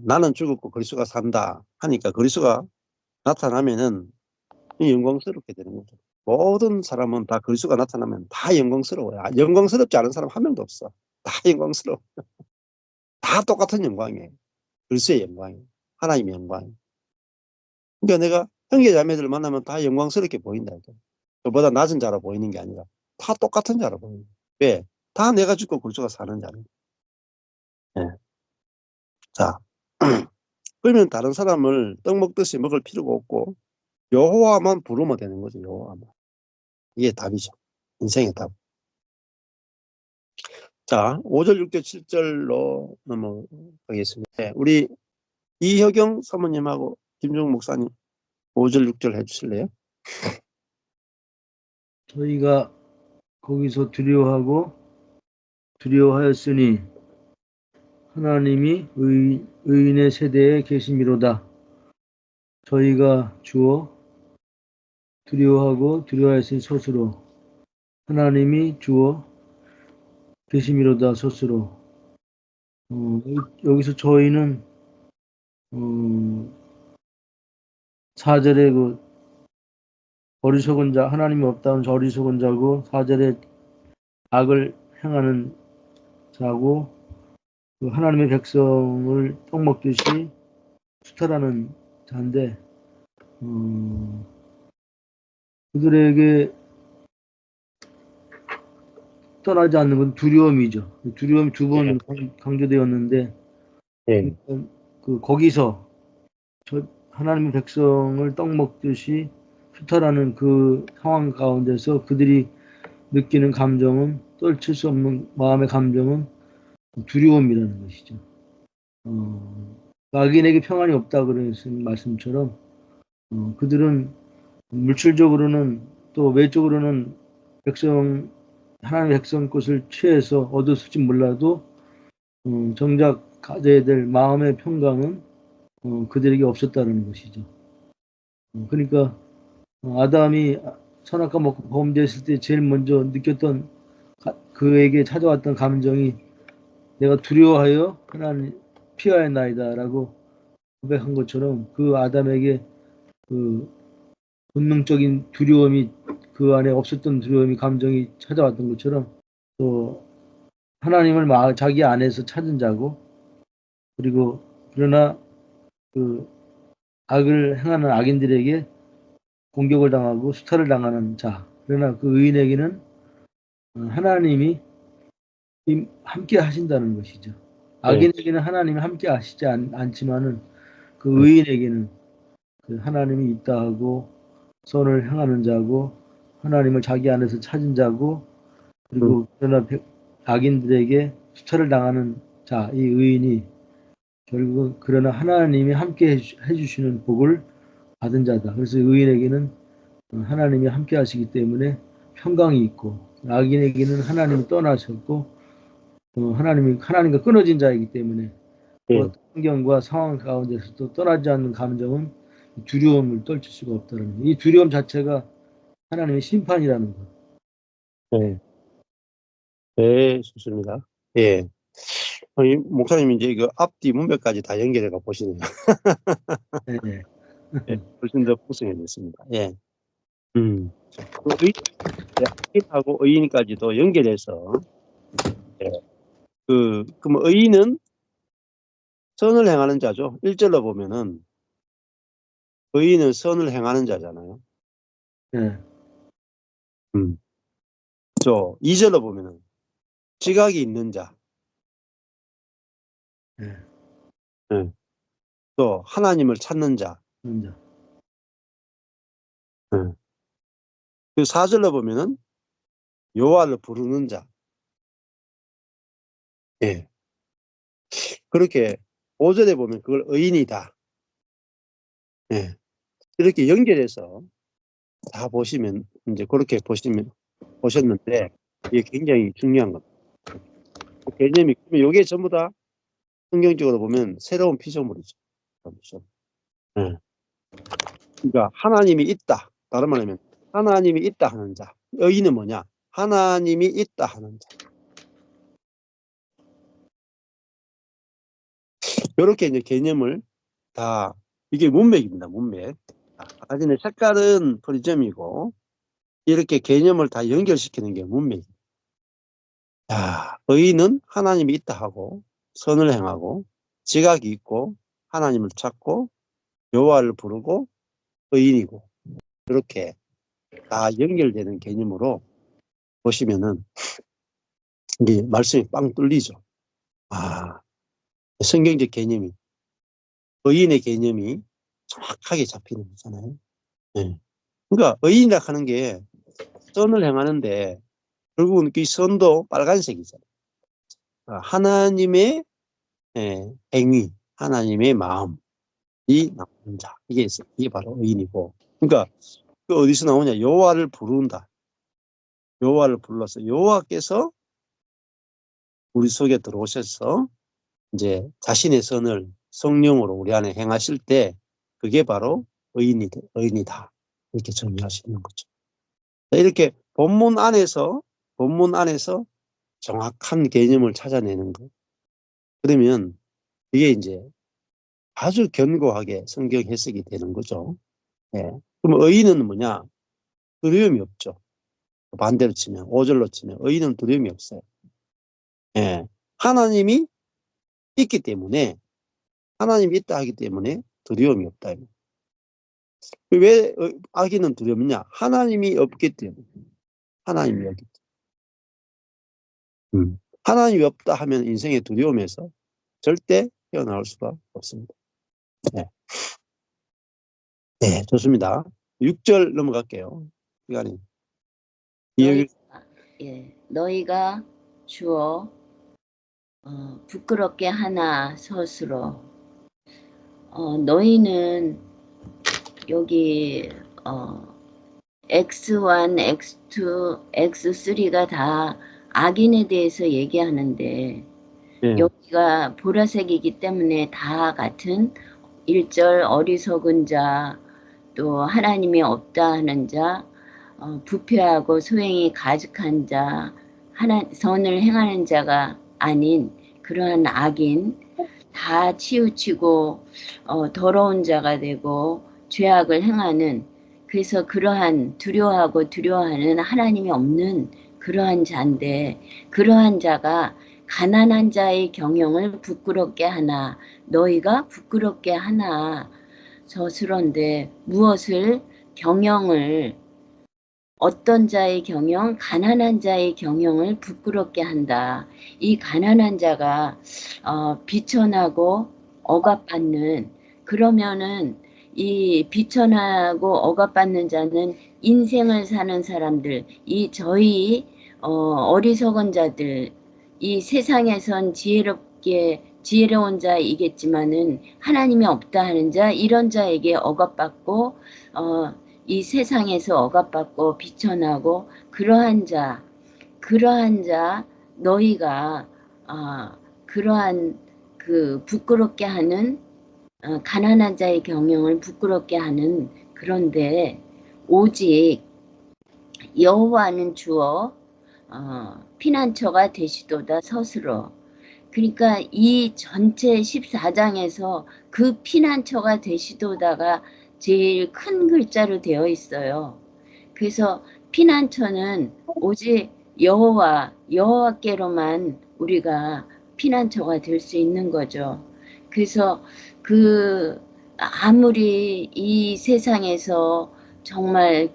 나는 죽었고 그리스도가 산다 하니까 그리스도가 나타나면은 영광스럽게 되는 거죠. 모든 사람은 다 그리스도가 나타나면 다 영광스러워요. 영광스럽지 않은 사람 한 명도 없어. 다 영광스러워. 다 똑같은 영광이에요. 그리스도의 영광이에요. 하나님의 영광이에요. 그러니까 내가 형제 자매들을 만나면 다 영광스럽게 보인다. 저보다 낮은 자로 보이는 게 아니라 다 똑같은 자로 보이는 거예요. 왜? 다 내가 죽고 그리스도가 사는 자는. 자, 그러면 다른 사람을 떡 먹듯이 먹을 필요가 없고 여호와만 부르면 되는 거죠. 여호와만. 이게 답이죠. 인생의 답. 자, 5절, 6절, 7절로 넘어가겠습니다. 우리 이혁영 사모님하고 김종 목사님 5절, 6절 해주실래요? 저희가 거기서 두려워하였으니 하나님이 의인의 세대에 계심이로다. 저희가 주어 두려워하였으니 스스로 하나님이 주어 계심이로다 스스로. 여기서 저희는 4절에 그 어리석은 자, 하나님이 없다는 저 어리석은 자고, 4절에 악을 행하는 자고, 그 하나님의 백성을 떡 먹듯이 수탈하는 자인데, 그들에게 떠나지 않는 건 두려움이죠. 두려움이 두 번 강조되었는데, 예. 거기서 저 하나님의 백성을 떡 먹듯이 수탈하는 그 상황 가운데서 그들이 느끼는 감정은, 떨칠 수 없는 마음의 감정은 두려움이라는 것이죠. 악인에게 평안이 없다 그랬은 말씀처럼 그들은 물질적으로는 또 외적으로는 하나님의 백성 것을 취해서 얻었을지 몰라도 정작 가져야 될 마음의 평강은 그들에게 없었다는 것이죠. 그러니까 아담이 선악과 먹고 범죄했을 때 제일 먼저 느꼈던 그에게 찾아왔던 감정이 내가 두려워하여 하나님 피하였나이다라고 고백한 것처럼 그 아담에게 그 본능적인 두려움이 그 안에 없었던 두려움이 감정이 찾아왔던 것처럼 또 하나님을 자기 안에서 찾은 자고 그리고 그러나 그 악을 행하는 악인들에게 공격을 당하고 수탈을 당하는 자 그러나 그 의인에게는 하나님이 함께 하신다는 것이죠. 악인에게는 하나님이 함께 하시지 않지만은 그 의인에게는 그 하나님이 있다 하고 선을 행하는 자고 하나님을 자기 안에서 찾은 자고 그리고 그러나 악인들에게 수탈을 당하는 자, 이 의인이 결국은 그러나 하나님이 함께 해주시는 복을 받은 자다. 그래서 의인에게는 하나님이 함께 하시기 때문에 평강이 있고 악인에게는 하나님이 떠나셨고 하나님과 끊어진 자이기 때문에 그 환경과 상황 가운데서도 떠나지 않는 감정은 두려움을 떨칠 수가 없다는 이 두려움 자체가 하나님의 심판이라는 것. 네. 네, 좋습니다. 예. 이 목사님 이제 그 앞뒤 문맥까지 다 연결해가 보시네요. 네. 예, 훨씬 더 풍성해졌습니다. 예. 그 의인하고 의인까지도 연결해서 예. 그럼 의인은 선을 행하는 자죠. 1절로 보면은 의인은 선을 행하는 자잖아요. 네. 저 2절로 보면은 지각이 있는 자. 네. 예. 또 하나님을 찾는 자. 혼자. 예. 그 4절로 보면은 여호와를 부르는 자. 예. 그렇게 5절에 보면 그걸 의인이다. 예. 이렇게 연결해서 다 보시면 이제 그렇게 보셨는데 이게 굉장히 중요한 겁니다. 그 개념이 이게 전부 다 성경적으로 보면 새로운 피조물이죠. 그렇죠? 예. 그러니까 하나님이 있다. 다른 말하면 하나님이 있다 하는 자. 의인은 뭐냐? 하나님이 있다 하는 자. 이렇게 이제 개념을 다 이게 문맥입니다. 문맥. 가지는 색깔은 프리즘이고 이렇게 개념을 다 연결시키는 게 문맥입니다. 의인은 하나님이 있다 하고 선을 행하고 지각이 있고 하나님을 찾고 여호와를 부르고 의인이고 이렇게 다 연결되는 개념으로 보시면은 이게 말씀이 빵 뚫리죠. 성경적 개념이 의인의 개념이 정확하게 잡히는 거잖아요. 네. 그러니까 의인이라 하는 게 선을 행하는데 결국은 그 선도 빨간색이잖아요. 하나님의 행위, 하나님의 마음이 나오는 자. 이게 바로 의인이고. 그러니까 그 어디서 나오냐? 여호와를 부른다. 여호와를 불러서 여호와께서 우리 속에 들어오셔서 이제 자신의 선을 성령으로 우리 안에 행하실 때 그게 바로 의인이다. 이렇게 정리할 수 있는 거죠. 이렇게 본문 안에서 정확한 개념을 찾아내는 거. 그러면 이게 이제 아주 견고하게 성경 해석이 되는 거죠. 예. 그럼 의인은 뭐냐? 두려움이 없죠. 반대로 치면, 오절로 치면 의인은 두려움이 없어요. 예. 하나님이 있기 때문에, 하나님이 있다 하기 때문에 두려움이 없다. 왜 악인은 두렵냐? 하나님이 없기 때문에. 하나님이 없기 때문에. 하나님이 없다 하면 인생의 두려움에서 절대 헤어나올 수가 없습니다. 네. 네, 좋습니다. 6절 넘어갈게요. 시간이. 너희가 주어 부끄럽게 하나 스스로. 너희는 여기 X1, X2, X3가 다 악인에 대해서 얘기하는데 예. 여기가 보라색이기 때문에 다 같은 1절 어리석은 자, 또 하나님이 없다 하는 자, 부패하고 소행이 가득한 자, 선을 행하는 자가 아닌 그러한 악인, 다 치우치고 더러운 자가 되고 죄악을 행하는, 그래서 그러한 두려워하는 하나님이 없는 그러한 자인데, 그러한 자가 가난한 자의 경영을 부끄럽게 하나, 너희가 부끄럽게 하나 저스런데, 무엇을 경영을, 어떤 자의 경영, 가난한 자의 경영을 부끄럽게 한다. 이 가난한 자가 비천하고 억압받는, 그러면은 이 비천하고 억압받는 자는 인생을 사는 사람들, 이 저희 어리석은 자들, 이 세상에선 지혜로운 자이겠지만은 하나님이 없다 하는 자, 이런 자에게 억압받고 이 세상에서 억압받고 비천하고 그러한 자 너희가 그러한 그 부끄럽게 하는 가난한 자의 경영을 부끄럽게 하는, 그런데 오직 여호와는 주어 피난처가 되시도다 스스로. 그러니까 이 전체 14장에서 그 피난처가 되시도다가 제일 큰 글자로 되어 있어요. 그래서 피난처는 오직 여호와께로만 우리가 피난처가 될 수 있는 거죠. 그래서 아무리 이 세상에서 정말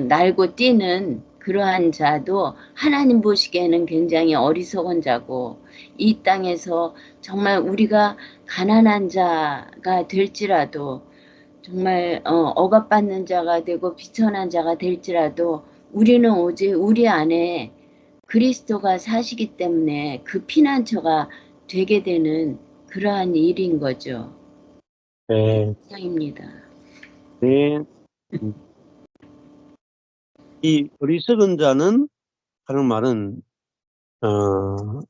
날고 뛰는 그러한 자도 하나님 보시기에는 굉장히 어리석은 자고, 이 땅에서 정말 우리가 가난한 자가 될지라도, 정말 억압받는 자가 되고 비천한 자가 될지라도 우리는 오직 우리 안에 그리스도가 사시기 때문에 그 피난처가 되게 되는 그러한 일인 거죠. 네. 입니다. 네. 이 어리석은 자는 하는 말은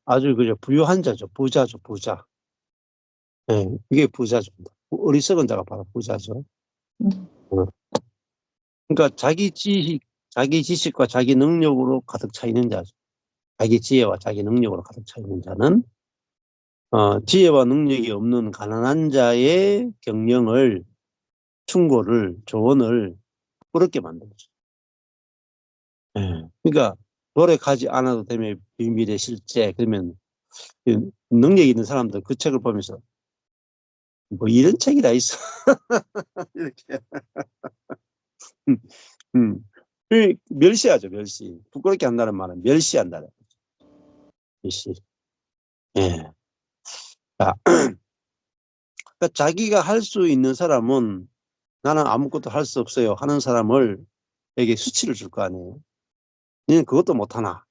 아주 그저 부유한 자죠. 부자죠. 부자. 네, 이게 부자죠. 어리석은 자가 바로 부자죠. 그러니까 자기 지식과 자기 능력으로 가득 차 있는 자죠. 자기 지혜와 자기 능력으로 가득 차 있는 자는 지혜와 능력이 없는 가난한 자의 경영을, 충고를, 조언을 부끄럽게 만들죠. 그러니까 노력하지 않아도 되면 비밀의 실제. 그러면 능력이 있는 사람들 그 책을 보면서 뭐 이런 책이 다 있어. 이렇게. 멸시하죠, 멸시. 부끄럽게 한다는 말은 멸시한다는 거죠. 멸시. 예. 자, 그러니까 자기가 할 수 있는 사람은 나는 아무것도 할 수 없어요 하는 사람을 에게 수치를 줄 거 아니에요. 너는 그것도 못하나?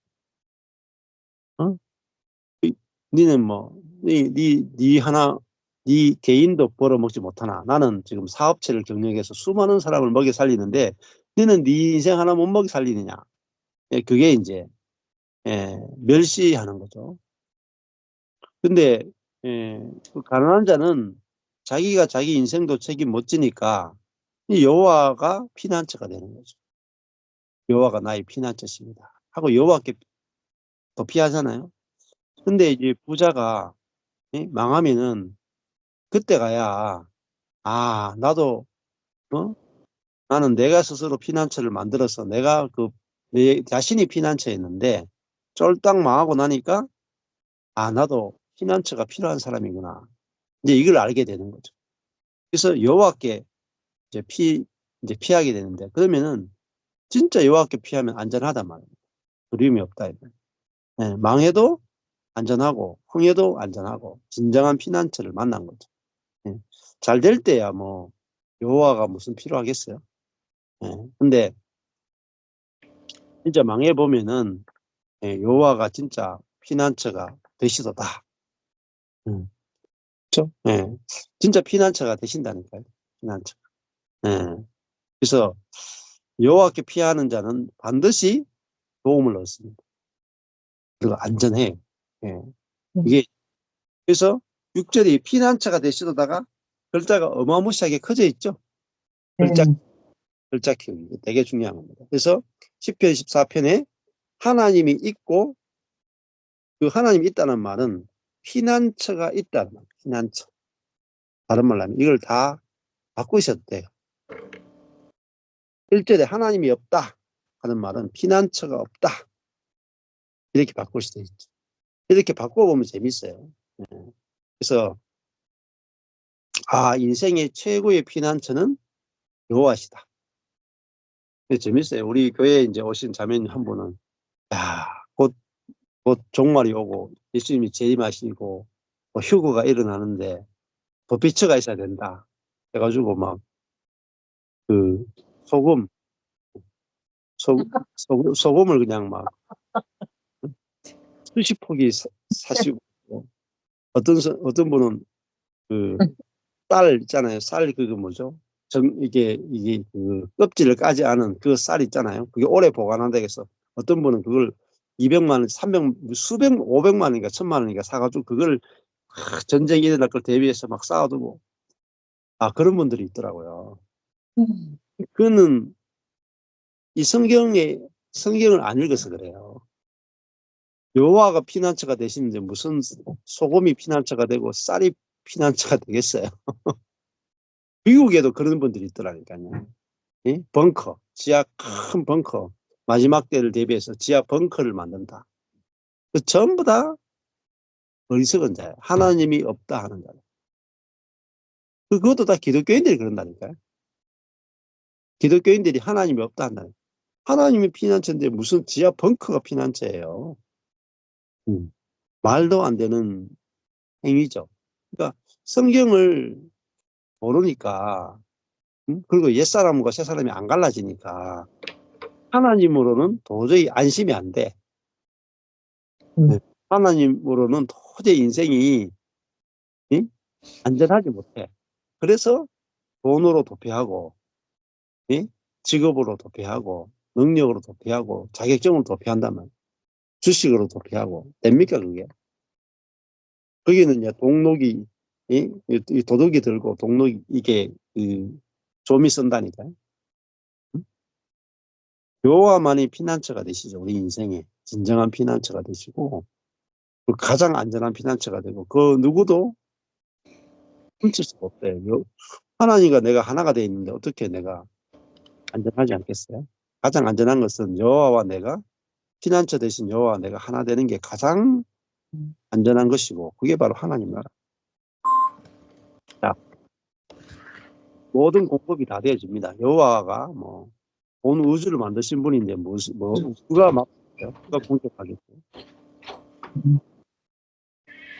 어? 니는 뭐, 니 개인도 벌어먹지 못하나? 나는 지금 사업체를 경영해서 수많은 사람을 먹여 살리는데, 너는 네 인생 하나 못 먹여 살리느냐? 예, 그게 이제, 멸시하는 거죠. 근데, 그 가난한 자는 자기가 자기 인생도 책임 못 지니까, 이 여호와가 피난처가 되는 거죠. 여호와가 나의 피난처십니다 하고 여호와께 도피하잖아요. 근데 이제 부자가 망하면은 그때 가야 나도 나는 내가 스스로 피난처를 만들어서 내가 내 자신이 피난처였는데 쫄딱 망하고 나니까 나도 피난처가 필요한 사람이구나. 이제 이걸 알게 되는 거죠. 그래서 여호와께 이제 피하게 되는데 그러면은 진짜 여호와께 피하면 안전하단 말이에요. 두려움이 없다. 망해도 안전하고 흥해도 안전하고 진정한 피난처를 만난 거죠. 잘 될 때야 뭐 여호와가 무슨 필요하겠어요. 근데 진짜 망해 보면은 여호와가 진짜 피난처가 되시도다. 그렇죠? 진짜 피난처가 되신다니까요. 피난처. 그래서 여호와께 피하는 자는 반드시 도움을 얻습니다. 그리고 안전해요. 이게 그래서 6절이 피난처가 되시도다가 글자가 어마무시하게 커져 있죠. 글자 키우기 되게 중요한 겁니다. 그래서 10편 14편에 하나님이 있고 그 하나님이 있다는 말은 피난처가 있다는 말. 피난처. 다른 말로 하면 이걸 다 바꾸셔도 돼요. 1절에 하나님이 없다 하는 말은 피난처가 없다. 이렇게 바꿀 수도 있죠. 이렇게 바꿔보면 재밌어요. 그래서 인생의 최고의 피난처는 여호와시다. 재밌어요. 우리 교회에 이제 오신 자매님 한 분은 곧 종말이 오고 예수님이 재림하시고 휴거가 일어나는데 도피처가 있어야 된다. 해가지고 막 그 소금을 그냥 막 수십 포기 사시고 어떤 분은 그 쌀 있잖아요. 쌀 그거 뭐죠? 이게 그 껍질을 까지 않은 그 쌀 있잖아요. 그게 오래 보관한다 해서 어떤 분은 그걸 200만 원, 300, 수백, 500만 원인가 1000만 원인가 사가지고 그걸 전쟁이 일어날 걸 대비해서 막 쌓아두고 그런 분들이 있더라고요. 그는 이 성경을 안 읽어서 그래요. 여호와가 피난처가 되시는데 무슨 소금이 피난처가 되고 쌀이 피난처가 되겠어요. 미국에도 그런 분들이 있더라니까요. 벙커, 지하 큰 벙커, 마지막 때를 대비해서 지하 벙커를 만든다. 전부 다 어리석은 자예요. 하나님이 없다 하는 자예요. 그것도 다 기독교인들이 그런다니까요. 기독교인들이 하나님이 없다 한다니까요. 하나님이 피난처인데 무슨 지하 벙커가 피난처예요. 말도 안 되는 행위죠. 그러니까 성경을 모르니까 그리고 옛사람과 새사람이 안 갈라지니까 하나님으로는 도저히 안심이 안 돼. 하나님으로는 도저히 인생이 안전하지 못해. 그래서 돈으로 도피하고 직업으로 도피하고 능력으로 도피하고 자격증으로 도피한다면 주식으로 도피하고 됩니까 그게? 거기는 이제 동록이 이 도둑이 들고 동록이 이게 좀이 쓴다니까요. 여호와만이 피난처가 되시죠. 우리 인생에 진정한 피난처가 되시고 가장 안전한 피난처가 되고 그 누구도 훔칠 수가 없대요. 하나님과 내가 하나가 되어 있는데 어떻게 내가 안전하지 않겠어요? 가장 안전한 것은 여호와와 내가 피난처 대신 여호와와 내가 하나 되는 게 가장 안전한 것이고 그게 바로 하나님 나라. 자, 모든 공급이 다 되어집니다. 여호와가 온 우주를 만드신 분인데 누가 막겠어요? 누가 공격하겠어요?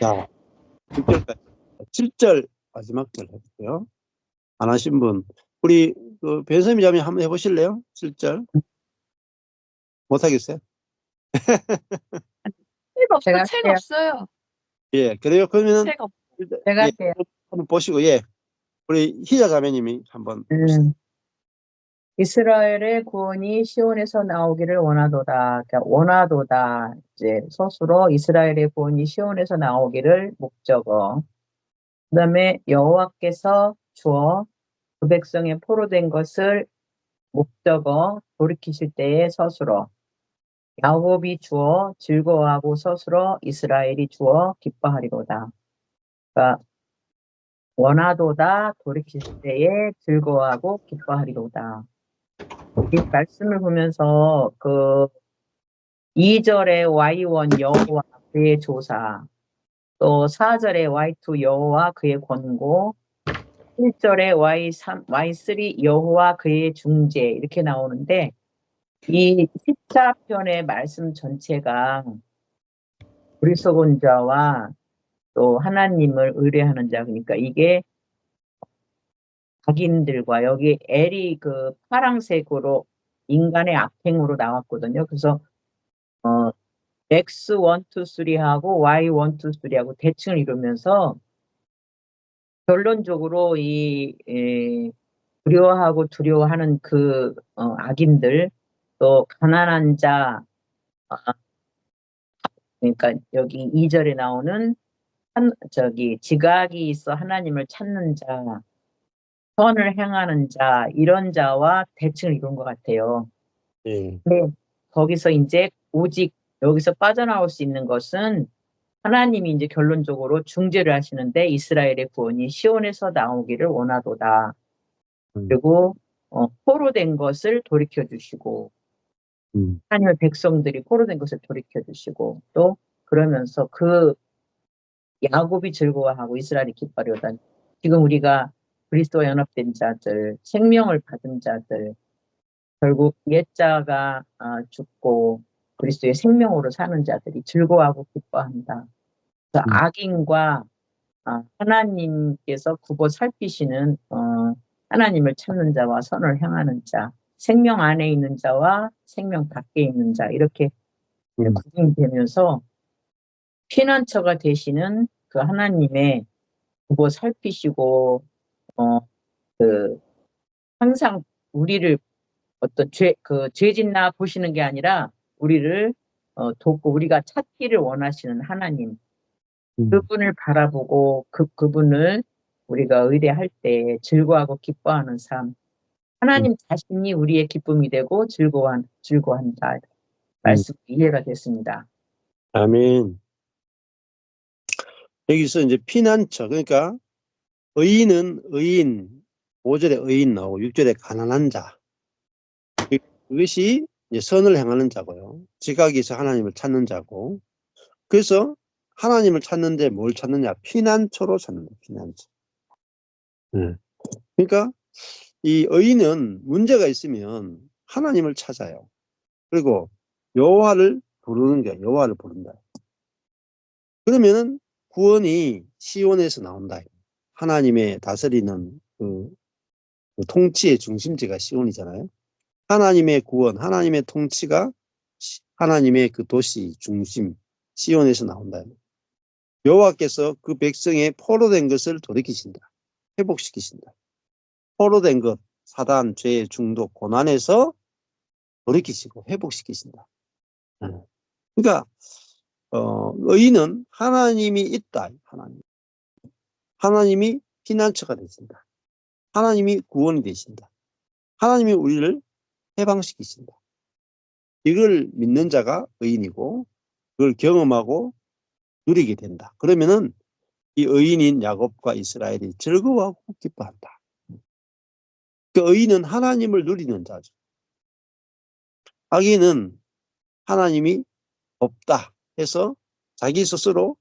자, 6절까지 7절 마지막 절 해볼게요. 안 하신 분 우리 변선미 자매 한번 해보실래요? 7절 못하겠어요? 책 없어. 제가 책 할게요. 없어요. 예, 그래요. 그러면은 책 없. 제가 할게요. 한번 보시고 우리 희자 자매님이 한번 봅시다. 이스라엘의 구원이 시온에서 나오기를 원하도다. 그러니까 원하도다. 이제 서술로 이스라엘의 구원이 시온에서 나오기를 목적어. 그다음에 여호와께서 주어 그 백성의 포로된 것을 목적어 돌이키실 때의 서술어. 야곱이 주어 즐거워하고 서술어 이스라엘이 주어 기뻐하리로다. 그러니까 원하도다 돌이킬 때에 즐거워하고 기뻐하리로다. 이 말씀을 보면서 그 2절에 Y1 여호와 그의 조사, 또 4절에 Y2 여호와 그의 권고, 1절에 Y3 여호와 그의 중재 이렇게 나오는데 이 14편의 말씀 전체가 어리석은 자와 또 하나님을 의뢰하는 자, 그러니까 이게 악인들과 여기 L이 그 파랑색으로 인간의 악행으로 나왔거든요. 그래서 X 1, 2, 3하고 Y 1, 2, 3하고 대칭을 이루면서 결론적으로 두려워하고 두려워하는 그 악인들, 또 가난한 자, 그러니까 여기 2절에 나오는 지각이 있어 하나님을 찾는 자, 선을 행하는 자, 이런 자와 대칭을 이룬 것 같아요. 예. 네. 거기서 이제 오직 여기서 빠져나올 수 있는 것은 하나님이 이제 결론적으로 중재를 하시는데 이스라엘의 구원이 시온에서 나오기를 원하도다. 그리고 포로된 것을 돌이켜 주시고 하나님의 백성들이 포로된 것을 돌이켜 주시고 또 그러면서 그 야곱이 즐거워하고 이스라엘이 기뻐하리로다. 지금 우리가 그리스도와 연합된 자들, 생명을 받은 자들, 결국 옛자가 죽고 그리스도의 생명으로 사는 자들이 즐거워하고 기뻐한다. 그래서 악인과 하나님께서 굽어 살피시는 하나님을 찾는 자와 선을 행하는 자, 생명 안에 있는 자와 생명 밖에 있는 자 이렇게 구분이 되면서 피난처가 되시는 그 하나님의 굽어 살피시고 항상 우리를 어떤 죄짓나 보시는 게 아니라 우리를 돕고 우리가 찾기를 원하시는 하나님, 그분을 바라보고 그분을 우리가 의뢰할 때 즐거워하고 기뻐하는 삶, 하나님 자신이 우리의 기쁨이 되고 즐거워한다. 말씀이 이해가 됐습니다. 아멘. 여기서 이제 피난처, 그러니까 의인은 의인, 5절에 의인 나오고 6절에 가난한 자. 그것이 이제 선을 행하는 자고요. 지각이 있어 하나님을 찾는 자고. 그래서 하나님을 찾는데 뭘 찾느냐? 피난처로 찾는 거예요. 피난처. 그러니까 이 의인은 문제가 있으면 하나님을 찾아요. 그리고 여호와를 부르는 게 여호와를 부른다. 그러면은 구원이 시온에서 나온다. 하나님의 다스리는 그 통치의 중심지가 시온이잖아요. 하나님의 구원, 하나님의 통치가 하나님의 그 도시 중심 시온에서 나온다. 여호와께서 그 백성의 포로된 것을 돌이키신다. 회복시키신다. 포로된 것, 사단, 죄, 중독, 고난에서 돌이키시고 회복시키신다. 그러니까 의인은 하나님이 있다. 하나님이 피난처가 되신다. 하나님이 구원이 되신다. 하나님이 우리를 해방시키신다. 이걸 믿는 자가 의인이고 그걸 경험하고 누리게 된다. 그러면은 이 의인인 야곱과 이스라엘이 즐거워하고 기뻐한다. 그 의인은 하나님을 누리는 자죠. 악인은 하나님이 없다 해서 자기 스스로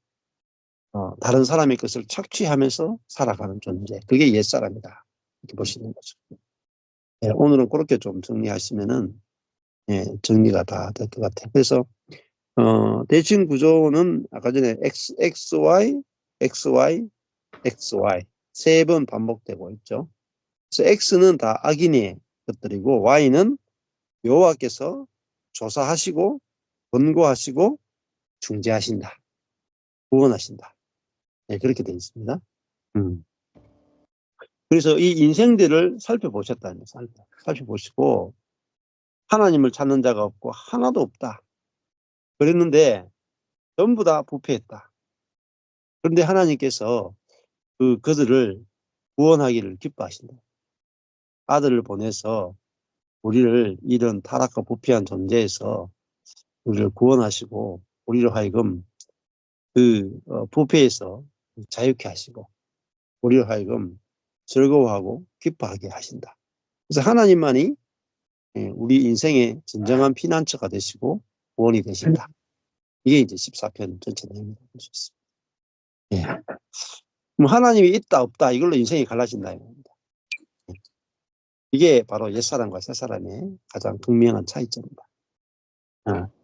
다른 사람의 것을 착취하면서 살아가는 존재. 그게 옛사람이다. 이렇게 보시는 거죠. 네, 오늘은 그렇게 좀 정리하시면은 정리가 다 될 것 같아요. 그래서 대칭 구조는 아까 전에 XY, XY, XY 세 번 반복되고 있죠. 그래서 X는 다 악인의 것들이고 Y는 여호와께서 조사하시고 권고하시고 중재하신다. 구원하신다. 네, 그렇게 되어 있습니다. 그래서 이 인생들을 살펴보셨다는 거예요. 살펴보시고 하나님을 찾는 자가 없고 하나도 없다. 그랬는데 전부 다 부패했다. 그런데 하나님께서 그들을 구원하기를 기뻐하신다. 아들을 보내서 우리를 이런 타락과 부패한 존재에서 우리를 구원하시고 우리로 하여금 그 부패에서 자유케 하시고 우리로 하여금 즐거워하고 기뻐하게 하신다. 그래서 하나님만이 우리 인생의 진정한 피난처가 되시고 구원이 되신다. 이게 이제 14편 전체 내용이라고 볼 수 있습니다. 예. 그럼 하나님이 있다 없다 이걸로 인생이 갈라진다 이겁니다. 이게 바로 옛사람과 새사람의 가장 극명한 차이점입니다.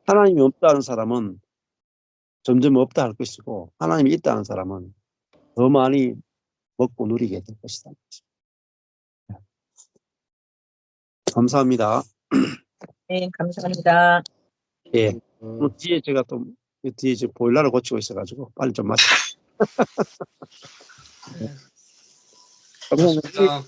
하나님이 없다는 사람은 점점 없다 할 것이고 하나님이 있다는 사람은 더 많이 먹고 누리게 될 것이다. 감사합니다. 네, 감사합니다. 예. 뒤에 제가 또 뒤에 지금 보일러를 고치고 있어가지고 빨리 좀 마쳐. 감사합니다.